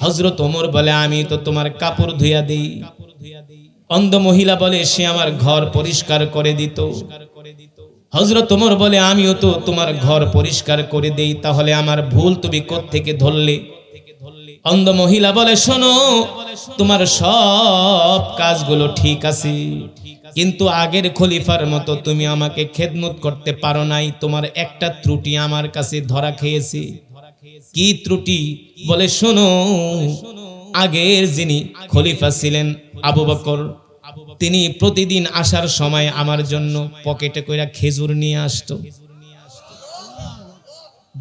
হযরত ওমর বলে, আমি তো তোমার কাপড় ধুইয়া দেই। অন্ধ মহিলা বলে, সে আমার ঘর পরিষ্কার করে দিত। হযরত ওমর বলে, আমিও তো তোমার ঘর পরিষ্কার করে দেই, তাহলে আমার ভুল তুমি কোত্থেকে ধরলে? অন্ধ মহিলা বলে, শোনো, তোমার সব কাজগুলো ঠিক আছে, কিন্তু আগের খলিফার মতো তুমি আমাকে খেদমত করতে পারো নাই, তোমার একটা ত্রুটি আমার কাছে ধরা খেয়েছে। কি ত্রুটি? বলে, শোনো, আগের যিনি খলিফা ছিলেন আবু বকর, তিনি প্রতিদিন আসার সময় আমার জন্য পকেটে কইরা খেজুর নিয়ে আসতো।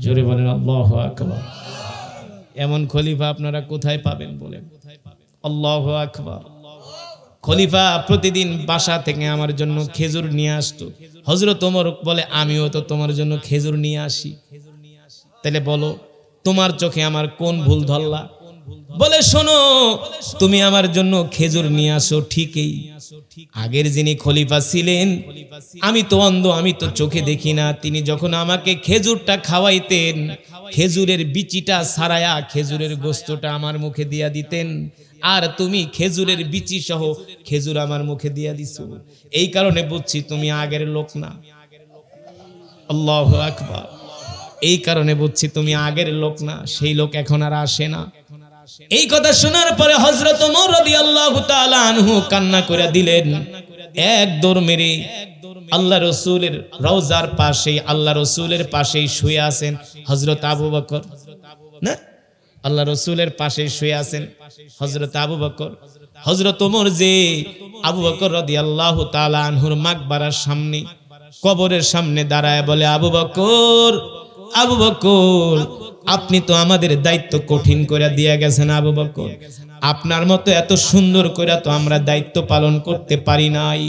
জোরে বলেন আল্লাহু আকবার। এমন খলিফা আপনারা কোথায় পাবেন বলেন? আল্লাহু আকবার। খলিফা প্রতিদিন বাসা থেকে আমার জন্য খেজুর নিয়ে আসতো। হযরত ওমর বলে, আমিও তো তোমার জন্য খেজুর নিয়ে আসি, তাহলে বলো তোমার চোখে আমার কোন ভুল ধরলা? বলে, শোনো, তুমি আমার জন্য খেজুর নিয়ে আসো ঠিকই, আগের যিনি খলিফা ছিলেন, আমি তো অন্ধ, আমি তো চোখে দেখি না, তিনি যখন আমাকে খেজুরটা খাওয়াইতেন, খেজুরের বিচিটা ছাড়ায়া খেজুরের গোস্তটা আমার মুখে দিয়া দিতেন, আর তুমি খেজুরের বিচি সহ খেজুর আমার মুখে দিয়া দিছো, এই কারণে বুঝছি তুমি আগের লোক না। আল্লাহু আকবার। এই কারণে বুঝছি তুমি আগের লোক না, সেই লোক এখন আর আসে না। এই কথা শোনার পরে হযরত ওমর রাদিয়াল্লাহু তাআলা আনহু কান্না করে দিলেন। এক দৌড় মেরে আল্লাহ রাসূলের রওজার পাশে, আল্লাহ রাসূলের পাশেই শুয়ে আছেন হযরত আবু বকর, না, আল্লাহ রাসূলের পাশে শুয়ে আছেন হযরত আবু বকর। হযরত ওমর যে আবু বকর রাদিয়াল্লাহু তাআলা আনহুর মাকবারার সামনে, কবরের সামনে দাঁড়ায় বলে, আবু বকর, আবু বকর, আপনি তো আমাদের দায়িত্ব কঠিন করে দিয়ে গেছেন আবু বকর, আপনার মতো এত সুন্দর করে তো আমরা দায়িত্ব পালন করতে পারি নাই,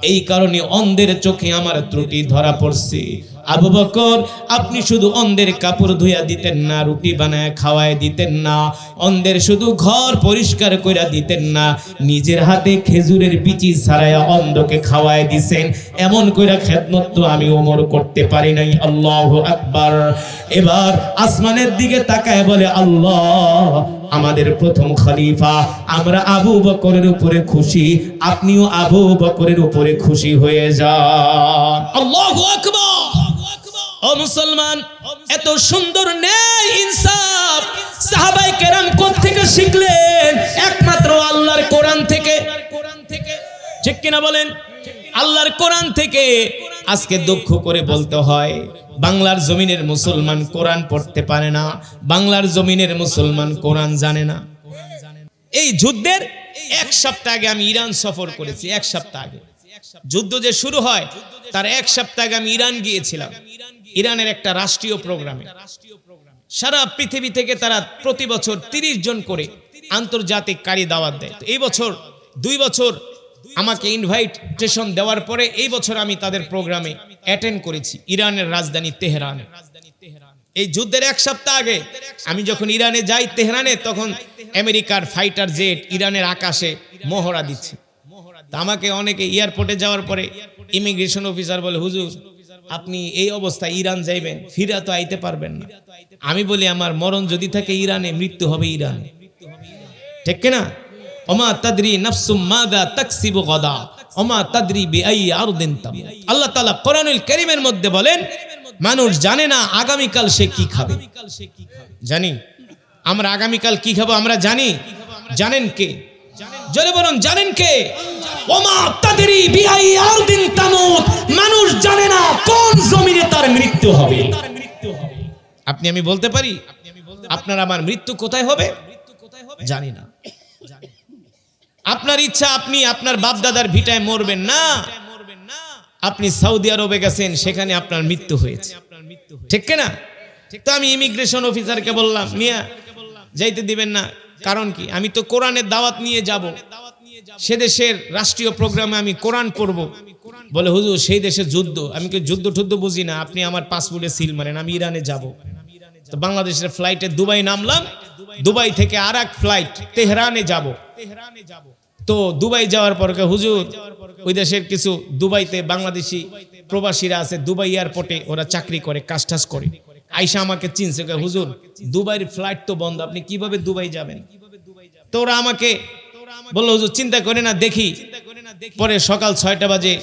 এই কারণে অন্ধের চোখে আমার ত্রুটি ধরা পড়ছে। আবু বকর, আপনি শুধু অন্ধের কাপড় ধুইয়া দিতেন না, রুটি বানায় খাওয়ায় দিতেন না, অন্ধের শুধু ঘর পরিষ্কার করে দিতেন না, নিজের হাতে খেজুরের বিচি ছাড়াইয়া অন্ধকে খাওয়ায় দিছেন, এমন কইরা খেদমত তো আমি ওমর করতে পারি নাই। আল্লাহু আকবার। এবার আসমানের দিকে তাকায় বলে, আল্লাহ, আমাদের প্রথম খলিফা, আমরা আবু বকরের উপরে খুশি, আপনিও আবু বকরের উপরে খুশি হয়ে যান। আল্লাহু আকবার। ও মুসলমান, এত সুন্দর ন্যায় ইনসাফ সাহাবায়ে কেরাম কোত্থেকে শিখলেন? একমাত্র আল্লাহর কোরআন থেকে। ঠিক কিনা বলেন? আল্লাহর কোরআন থেকে। আজকে দুঃখ করে বলতে হয়, বাংলার জমিনের মুসলমান কোরআন পড়তে পারে না, বাংলার জমিনের মুসলমান কোরআন জানে না। এই যুদ্ধের এক সপ্তাহ আগে আমি ইরান সফর করেছি। এক সপ্তাহ আগে যুদ্ধ যে শুরু হয় তার এক সপ্তাহ আগে আমি ইরান গিয়েছিলাম। ইরানের একটা রাষ্ট্রীয় প্রোগ্রামে, সারা পৃথিবী থেকে তারা প্রতি বছর 30 জন করে আন্তর্জাতিক কারি দাওয়াত দেয়। তো এই বছর 2 বছর আমাকে ইনভাইটেশন দেওয়ার পরে এই বছর আমি তাদের প্রোগ্রামে অ্যাটেন্ড করেছি ইরানের রাজধানী তেহরানে। এই যুদ্ধের এক সপ্তাহ আগে আমি যখন ইরানে যাই তেহরানে, তখন আমেরিকার ফাইটার জেট ইরানের আকাশে মহড়া দিচ্ছে। আমাকে অনেকে এয়ারপোর্টে যাওয়ার পরে ইমিগ্রেশন অফিসার বলে, হুজুর, আপনি এই অবস্থায় ইরান যাইবেন, ফিরে তো আইতে পারবেন না। আমি বলি, আমার মরণ যদি থাকে ইরানে, মৃত্যু হবে ইরানে। ঠিক কিনা? ওমা তাদরি নাফসুম মাযা তাকসিবু গাদা ওমা তাদরি বিআই আরদিন তামুত। আল্লাহ তাআলা কোরআনুল কারীমের মধ্যে বলেন, মানুষ জানে না আগামীকাল সে কি খাবে। জানি আমরা আগামীকাল কি খাবো, আমরা জানি। জানেন কে? জোরে বলুন, জানেন কে? ওমা তাদরি বিআই আরদিন তামুত। মানুষ জানে না কোন জমিনে তার মৃত্যু হবে। আপনি আমি বলতে পারি আপনার আমার মৃত্যু কোথায় হবে? জানি না। আপনার ইচ্ছা আপনি আপনার বাপ দাদার ভিটায় মরবেন না, আপনি সৌদি আরবে গেছেন, সেখানে আপনার মৃত্যু হয়েছে, ঠিক কিনা? তো আমি ইমিগ্রেশন অফিসারকে বললাম, মিয়া যাইতে দিবেন না, কারণ কি? আমি তো কোরআনের দাওয়াত নিয়ে যাব, সে দেশের রাষ্ট্রীয় প্রোগ্রামে আমি কোরআন পড়ব। বলে হুজুর সেই দেশে যুদ্ধ। আমি কি যুদ্ধ টুদ্ধ বুঝি না, আপনি আমার পাসপোর্টে সিল মারেন, আমি ইরানে যাব। তো বাংলাদেশের ফ্লাইটে দুবাই নামলাম, দুবাই থেকে আর এক ফ্লাইট তেহরানে যাব। তো দুবাই যাওয়ার পর হুজুর ওই দেশের কিছু দুবাইতে বাংলাদেশি প্রবাসীরা আছে, দুবাই এয়ারপোর্টে ওরা চাকরি করে, কাজ টাজ করে। আইসা আমাকে চিনছে, হুজুর দুবাইয়ের ফ্লাইট তো বন্ধ, আপনি কিভাবে দুবাই যাবেন? তো ওরা আমাকে বললো, হুজুর চিন্তা করে না, দেখি। পরে সকাল 6টা বাজে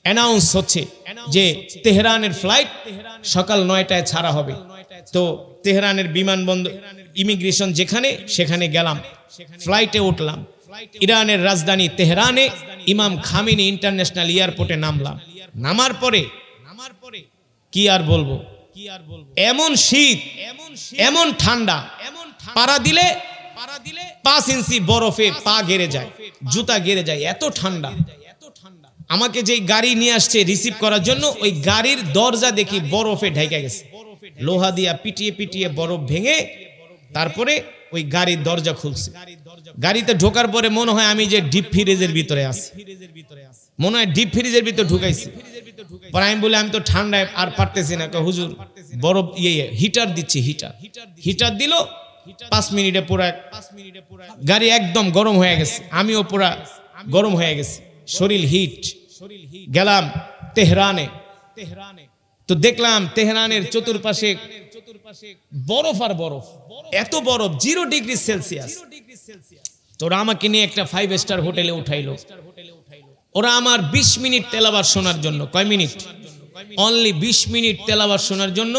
অ্যানাউন্স হচ্ছে যে তেহরানের ফ্লাইট সকাল 9টায় ছাড়া হবে। তো তেহরানের বিমানবন্দর ইমিগ্রেশন যেখানে, সেখানে গেলাম, ফ্লাইটে উঠলাম। ইরানের রাজধানী তেহরানে ইমাম খামেনি ইন্টারন্যাশনাল এয়ারপোর্টে নামলাম। নামার পরে কি আর বলবো, এমন শীত, এমন ঠান্ডা, পাড়া দিলে 5 ইঞ্চি বরফে পা গেড়ে যায়, জুতা গেড়ে যায়, এত ঠান্ডা। আমাকে যে গাড়ি নিয়ে আসছে রিসিভ করার জন্য, ওই গাড়ির দরজা দেখি বরফে ঢেকে গেছে, লোহা দিয়া পিটিয়ে পিটিয়ে বরফ ভেঙে তারপরে ওই গাড়ির দরজা খুলছে। গাড়িতে ঢোকার পরে মনে হয় আমি যে ডিপ ফ্রিজের ভিতরে আছি, মনে হয় ডিপ ফ্রিজের ভিতরে ঢুকাইছি। পরে আমি বলি, আমি তো ঠান্ডায় আর পারতেছি না। হুজুর বরফ হিটার দিচ্ছি। হিটার দিল, 5 মিনিটে পুরা গাড়ি একদম গরম হয়ে গেছে, আমিও পুরা গরম হয়ে গেছি, শরীর হিট। গেলাম তেহরানে, তো দেখলাম তেহরানের চতুর্পাশে বরফ আর বরফ, এত বরফ, 0 ডিগ্রি সেলসিয়াস। তোরা আমাকে নিয়ে একটা 5 স্টার হোটেলে উঠাইলো। ওরা আমার 20 মিনিট তেলাওয়াত শোনার জন্য, কয় মিনিট? অনলি 20 মিনিট তেলাওয়াত শোনার জন্য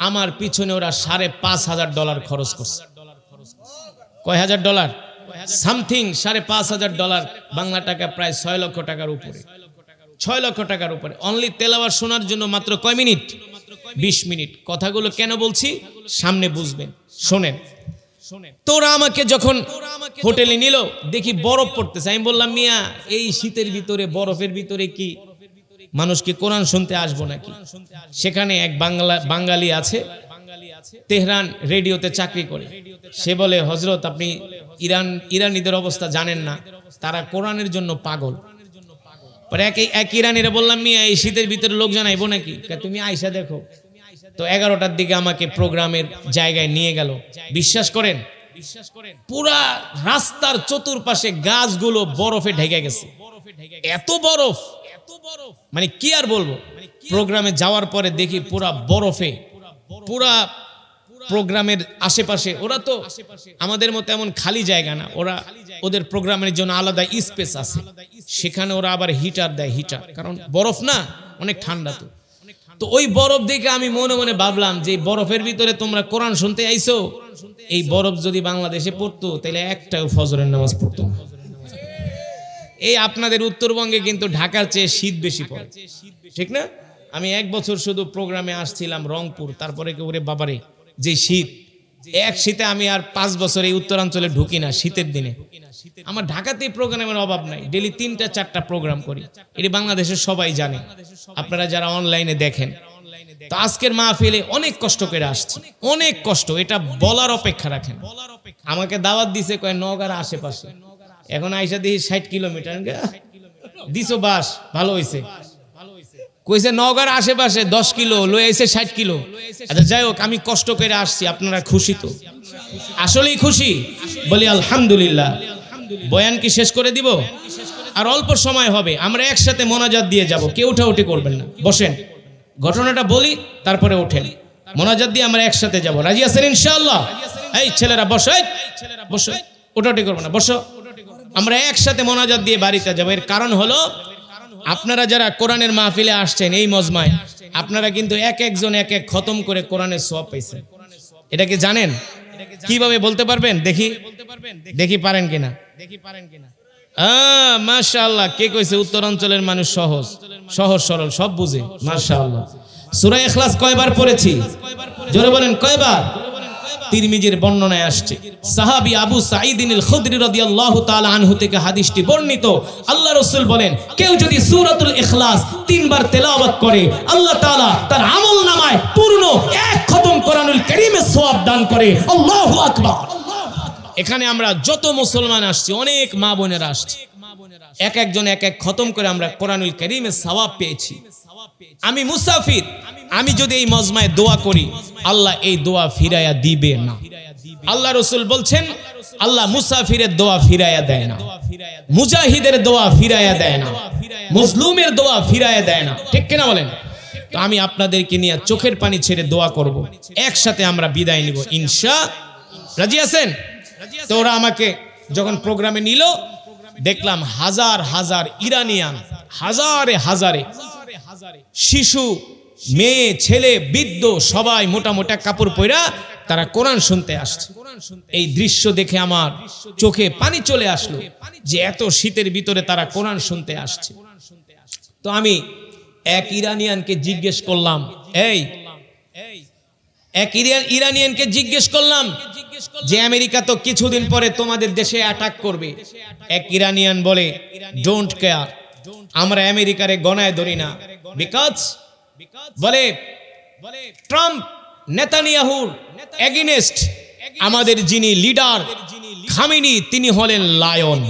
আমার পিছনে ওরা $5,500 খরচ করছে। কয় হাজার ডলার? সামথিং $5,500, বাংলা টাকা প্রায় 6 লক্ষ টাকার উপরে, 6 লক্ষ টাকার উপরে। অনলি তেলাওয়াত শোনার জন্য মাত্র কয় মিনিট? 20 মিনিট। কথাগুলো কেন বলছি সামনে বুঝবেন, শোনেন। তোরা আমাকে যখন হোটেলে নিল, দেখি বরফ পড়তেছে। আমি বললাম, মিয়া এই শীতের ভিতরে বরফের ভিতরে কি মানুষকে কোরআন শুনতে আসবো নাকি? সেখানে এক বাঙালি আছে, তেহরান রেডিওতে চাকরি করে। সে বলে, হযরত আপনি ইরানিদের অবস্থা জানেন না, তারা কোরআনের জন্য পাগল। পরে এক ইরানিরা বললাম, মিয়া এই শীতের ভিতরে লোক জানাইবো নাকি? তুমি আয়সা দেখো। তো 11টার দিকে আমাকে প্রোগ্রামের জায়গায় নিয়ে গেল। বিশ্বাস করেন পুরা রাস্তার চতুর্পাশে গাছগুলো বরফে ঢেকে গেছে, এত বরফ, মানে কি আর বলবো। প্রোগ্রামে যাওয়ার পরে দেখি পুরা বরফে, পুরা প্রোগ্রামের আশেপাশে। ওরা তো আমাদের মতো এমন খালি জায়গা না, ওরা ওদের প্রোগ্রামের জন্য আলাদা স্পেস আছে, সেখানে ওরা আবার হিটার দেয়, হিটার, কারণ বরফ না, অনেক ঠান্ডা। তো ওই বরফ দেখে আমি মনে মনে ভাবলাম যে বরফের ভিতরে তোমরা কোরআন শুনতে আইছো, এই বরফ যদি বাংলাদেশে পড়তো তাহলে একটাও ফজরের নামাজ পড়তো। এই আপনাদের উত্তরবঙ্গে কিন্তু ঢাকার চেয়ে শীত বেশি পড়ে, ঠিক না? আমি 1 বছর শুধু প্রোগ্রামে আসছিলাম রংপুর, তারপরে ওরে বাবারে যে শীত, এক শীতে আমি আর 5 বছর এই উত্তরাঞ্চলে ঢুকি না শীতের দিনে। আমার ঢাকাতেই প্রোগ্রামের অভাব নাই, ডেলি 3টা-4টা প্রোগ্রাম করি, এটি বাংলাদেশের সবাই জানে, আপনারা যারা অনলাইনে দেখেন। তো আজকের মাহফিলে অনেক কষ্ট করে আসছি, অনেক কষ্ট, এটা বলার অপেক্ষা রাখেন। আমাকে দাওয়াত দিছে কয় নওগাঁর আশেপাশে, এখন আইসা দেখি 60 কিলোমিটার দিছো, বাস ভালো হয়েছে। কইছে নওগাঁর আশেপাশে 10 কিলো, লয়ে আইছে 60 কিলো। আচ্ছা যাই হোক, আমি কষ্ট করে আসছি, আপনারা খুশি তো? আসলেই খুশি? বলি আলহামদুলিল্লাহ। বয়ান কি শেষ করে দিব? আর অল্প সময় হবে, আমরা একসাথে মোনাজাত দিয়ে যাব, কেউ উঠাউঠি করবেন না, বসেন। ঘটনাটা বলি, তারপরে ওঠেন, মোনাজাত দিয়ে আমরা একসাথে যাব। রাজি আছেন ইনশাআল্লাহ? এই ছেলেরা বসো, বসো, ওটাটি করবো না, বসো। আমরা একসাথে মোনাজাত দিয়ে বাড়িতে যাবো। এর কারণ হলো আপনারা যারা কোরআনের মাহফিলে আসছেন এই মজমায়, আপনারা কিন্তু এক একজন এক এক খতম করে কোরআনের সওয়াব পাইছেন। এটা কি জানেন? কিভাবে বলতে পারবেন? দেখি পারেন কিনা। মাশাআল্লাহ, কে কইছে উত্তরাঞ্চলের মানুষ সহজ সরল সব বুঝে? মাশাআল্লাহ। সূরা ইখলাস কয়বার পড়েছি? জোরে বলেন কয়বার? তিরমিজির বর্ণনায় আসছে, সাহাবী আবু সাঈদ আল খুদরি রাদিয়াল্লাহু তাআলা আনহু থেকে হাদিসটি বর্ণিত। আল্লাহ রাসূল বলেন, কেউ যদি সূরাতুল ইখলাস 3 বার তেলাওয়াত করে, আল্লাহ তাআলা তার আমলনামায় পূর্ণ এক খতম কোরআনুল কারীমের সওয়াব দান করে। আল্লাহু আকবার। এখানে আমরা যত মুসলমান আসছি, অনেক মা বোনেরা আসছে, এক একজন এক এক খতম করে আমরা কোরআনুল কারীমের সওয়াব পেয়েছি। আমি মুসাফির, আমি যদি এই মজমায় দোয়া করি, আল্লাহ এই দোয়া ফিরাইয়া দিবে না। আল্লাহ রাসূল বলছেন, আল্লাহ মুসাফিরের দোয়া ফিরাইয়া দেয় না, মুজাহিদের দোয়া ফিরাইয়া দেয় না, মজলুমের দোয়া ফিরাইয়া দেয় না। ঠিক কিনা বলেন? তো আমি আপনাদেরকে নিয়ে চোখের পানি ছেড়ে দোয়া করব, একসাথে আমরা বিদায় নিব ইনশাআল্লাহ। রাজি আছেন? তো ওরা আমাকে যখন প্রোগ্রামে নিল, দেখলাম হাজার হাজার ইরানিয়ান, হাজারে শিশু, মেয়ে, ছেলে, বৃদ্ধ সবাই মোটা মোটা কাপড় পরা তারা কোরআন শুনতে আসছে। এই দৃশ্য দেখে আমার চোখে পানি চলে আসলো যে এত শীতের ভিতরে তারা কোরআন শুনতে আসছে। তো আমি এক ইরানিয়ানকে জিজ্ঞেস করলাম, ইরানিয়ানকে জিজ্ঞেস করলাম যে আমেরিকা তো কিছুদিন পরে তোমাদের দেশে অ্যাটাক করবে। এক ইরানিয়ান বলে, ডোন্ট কেয়ার, আমরা আমেরিকারে গণায় ধরি না, বিকজ বলে ট্রাম্প নেতানিয়াহুর এগেইনস্ট আমাদের যিনি লিডার খামেনি, তিনি হলেন লায়ন।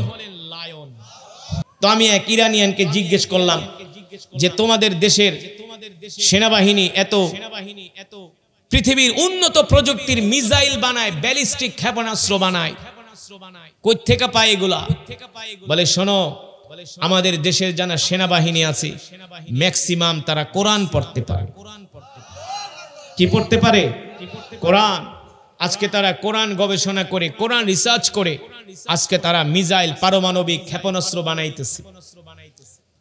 তো আমি এক ইরানিয়ানকে জিজ্ঞেস করলাম যে তোমাদের দেশের সেনাবাহিনী এত পৃথিবীর উন্নত প্রযুক্তির মিসাইল বানায়, ব্যালিস্টিক ক্ষেপণাস্ত্র বানায়, কই থেকে পায় এগুলা? বলে শোনো, আমাদের দেশের যারা সেনাবাহিনী আছে ম্যাক্সিমাম তারা কোরআন পড়তে পারে। কি পড়তে পারে? কোরআন। আজকে তারা কোরআন গবেষণা করে, কোরআন রিসার্চ করে আজকে তারা মিসাইল, পারমাণবিক ক্ষেপণাস্ত্র বানাইতেছে।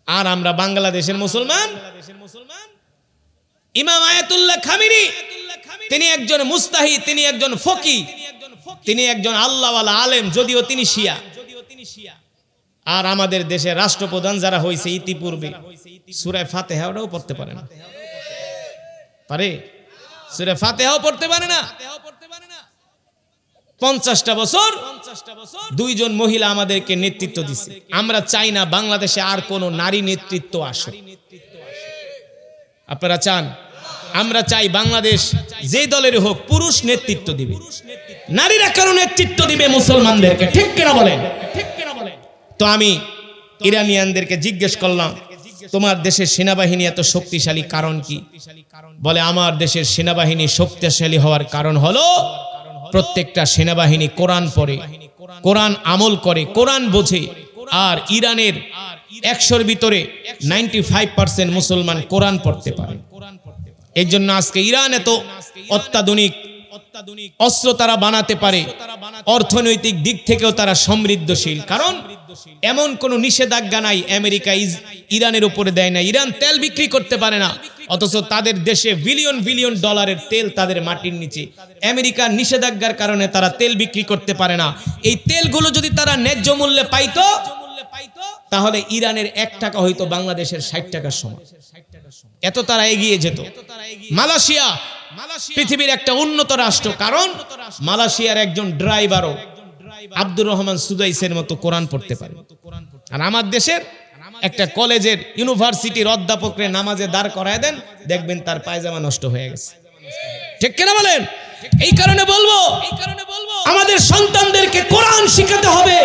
আর আমরা বাংলাদেশের মুসলমান, ইমাম আয়াতুল্লাহ খামেনি তিনি একজন মুস্তাহিদ, তিনি একজন ফকি, তিনি একজন আল্লাহওয়ালা আলেম, যদিও তিনি শিয়া। আর আমাদের দেশের রাষ্ট্রপ্রধান যারা হয়েছে ইতিপূর্বে, সূরা ফাতিহাও পড়তে পারে না। পারে? সূরা ফাতিহাও পড়তে পারে না। 50টা বছর 2জন মহিলা আমাদেরকে নেতৃত্ব দিছে। আমরা চাই না বাংলাদেশে আর কোনো নারী নেতৃত্ব আসুক। আপনারা চান? আমরা চাই বাংলাদেশ যে দলের হোক পুরুষ নেতৃত্ব দিবে, নারীরা কেন নেতৃত্ব দিবে মুসলমানদেরকে? ঠিক কিনা বলেন? তো আমি ইরানিয়ানদেরকে জিজ্ঞেস করলাম, তোমার দেশের সেনাবাহিনী এত শক্তিশালী কারণ কি? বলে আমার দেশের সেনাবাহিনী শক্তিশালী হওয়ার কারণ হলো প্রত্যেকটা সেনাবাহিনী কোরআন পড়ে, কোরআন আমল করে, কোরআন বোঝে। আর ইরানের 100-র ভিতরে 95% মুসলমান কোরআন পড়তে পারে। এই জন্য আজকে ইরান এত অত্যাধুনিক অস্ত্র তারা বানাতে পারে, অর্থনৈতিক দিক থেকেও তারা সমৃদ্ধশীল। কারণ এমন কোনো নিষেধাজ্ঞা নাই আমেরিকা ইরানের উপরে দেয় না। ইরান তেল বিক্রি করতে পারে না, অথচ তাদের দেশে বিলিয়ন বিলিয়ন ডলারের তেল তাদের মাটির নিচে। আমেরিকার নিষেধাজ্ঞার কারণে তারা তেল বিক্রি করতে পারে না। এই তেলগুলো যদি তারা ন্যায্য মূল্যে পাইতো, তাহলে ইরানের 1 টাকা হইতো বাংলাদেশের 60 টাকার সমান। এত তারা এগিয়ে যেত। মালয়েশিয়া পৃথিবীর একটা উন্নত রাষ্ট্র, কারণ মালয়েশিয়ার একজন ড্রাইভারও আব্দুর রহমান সুদাইসের মতো কোরআন পড়তে পারে। আর আমার দেশের একটা কলেজের, ইউনিভার্সিটির অধ্যাপকরে নামাজে দাঁড় করায় দেন, দেখবেন তার পায়জামা নষ্ট হয়ে গেছে। ঠিক কিনা বলেন? এই কারণে বলবো, আমাদের সন্তানদেরকে কোরআন শিখাতে হবে,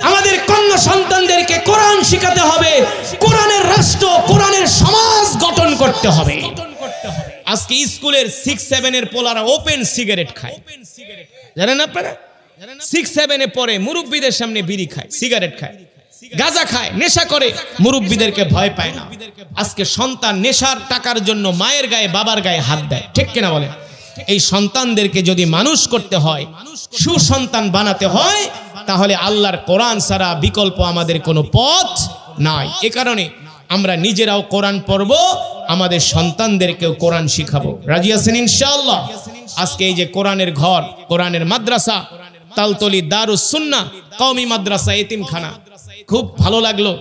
আমাদের কন্যা সন্তানদেরকে কোরআন শিখাতে হবে, কোরআনের রাষ্ট্র, কোরআনের সমাজ গঠন করতে হবে। আজকে স্কুলের 6-7 পোলারা ওপেন সিগারেট খায়, জানেন আপনারা? 6-7 পরে মুরব্বীদের সামনে বিড়ি খায়, সিগারেট খায়, গাঁজা খায়, নেশা করে, মুরব্বীদেরকে ভয় পায় না। আজকে সন্তান নেশার টাকার জন্য মায়ের গায়ে, বাবার গায়ে হাত দেয়। ঠিক কিনা বলেন? এই সন্তানদেরকে যদি মানুষ করতে হয়, সুসন্তান বানাতে হয়, তাহলে আল্লাহর কোরআন ছাড়া বিকল্প আমাদের কোনো পথ নাই। এ কারণে আমরা নিজেরাও কোরআন পড়ব, আমাদের সন্তানদেরকেও কোরআন শিখাবো। রাজি আছেন ইনশাআল্লাহ? আজকে এই যে কোরআনের ঘর, কোরআনের মাদ্রাসা, তালতলি দারুস সুন্নাহ কওমি মাদ্রাসা এতিমখানা, খুব ভালো লাগলো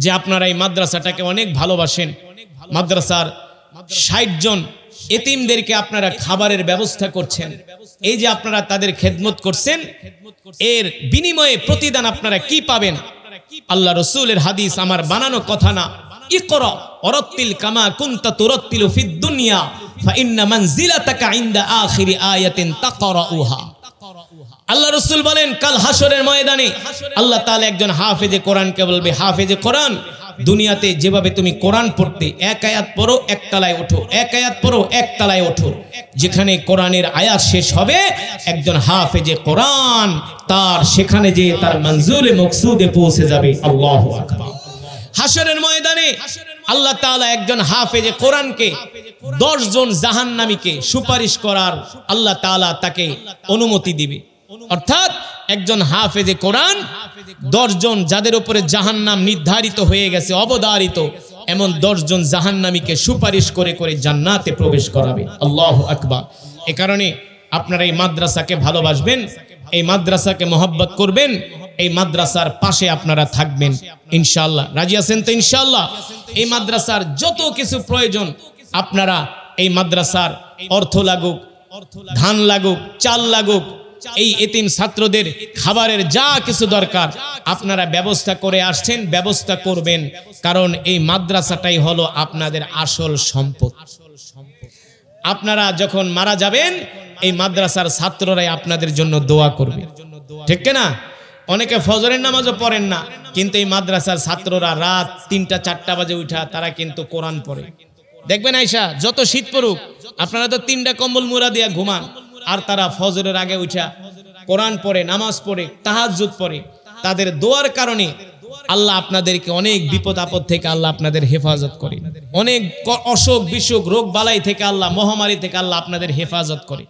যে আপনারা এই মাদ্রাসাটাকে অনেক ভালোবাসেন। মাদ্রাসার ৬০ জন এতিমদেরকে আপনারা খাবারের ব্যবস্থা করছেন। এই যে আপনারা তাদের খেদমত করছেন, এর বিনিময়ে প্রতিদান আপনারা কি পাবেন? আল্লাহ রাসূলের হাদিস, আমার বানানো কথা না। ইকরা ওয়ারাত্তিল কামা কুনতা তুরাত্তিলু ফিদ দুনিয়া ফাইন্না মানজিলাতাকা ইনদা আখিরি আয়াতিন তাকরাউহা। আল্লাহ রাসূল বলেন, কাল হাসরের ময়দানে আল্লাহ তাআলা একজন হাফেজে কোরআনকে বলবে, হাফেজে কোরআন, দুনিয়াতে যেভাবে তুমি কোরআন পড়তে, এক আয়াত পড়ো এক তলায় ওঠো, এক আয়াত পড়ো এক তলায় ওঠো, যেখানে কোরআনের আয়াত শেষ হবে একজন হাফেজে কোরআন তার সেখানে যে তার মঞ্জুরে মকসুদে পৌঁছে যাবে। আল্লাহু আকবার। হাসরের ময়দানে আল্লাহ তাআলা একজন হাফেজে কোরআনকে 10 জন জাহান্নামীকে সুপারিশ করার আল্লাহ তাআলা তাকে অনুমতি দিবে। অর্থাৎ একজন হাফেজে কোরআন 10 জন যাদের উপরে জাহান্নাম নির্ধারিত হয়ে গেছে, অবধারিত, এমন 10 জন জাহান্নামীকে সুপারিশ করে করে জান্নাতে প্রবেশ করাবে। আল্লাহু আকবার। এ কারণে আপনারা এই মাদ্রাসাকে ভালোবাসবেন, এই মাদ্রাসাকে মহব্বত করবেন, এই মাদ্রাসার পাশে আপনারা থাকবেন ইনশাআল্লাহ। রাজি আছেন তো ইনশাআল্লাহ? এই মাদ্রাসার যত কিছু প্রয়োজন আপনারা এই মাদ্রাসার অর্থ লাগুক, ধান লাগুক, চাল লাগুক, এই এতিম ছাত্রদের খাবারের যা কিছু দরকার আপনারা ব্যবস্থা করে আসছেন, ব্যবস্থা করবেন। কারণ এই মাদ্রাসাটাই হলো আপনাদের আসল সম্পদ। আপনারা যখন মারা যাবেন এই মাদ্রাসার ছাত্ররাই আপনাদের জন্য দোয়া করবে, ঠিক না? অনেকে ফজরের নামাজও পড়েন না, কিন্তু এই মাদ্রাসার ছাত্ররা রাত 3টা-4টা বাজে উঠা তারা কিন্তু কোরআন পড়ে। দেখবেন আয়সা, যত শীত পড়ুক আপনারা তো 3টা কম্বল মুড়া দিয়া ঘুমান, আর তারা ফজরের আগে উঠা কোরআন পড়ে, নামাজ পড়ে, তাহাজ্জুদ পড়ে। তাদের দোয়ার কারণে আল্লাহ আপনাদেরকে অনেক বিপদ আপদ থেকে আল্লাহ আপনাদের হেফাজত করে, অনেক অসুখ বিসুখ রোগ বালাই থেকে আল্লাহ, মহামারী থেকে আল্লাহ আপনাদের হেফাজত করে।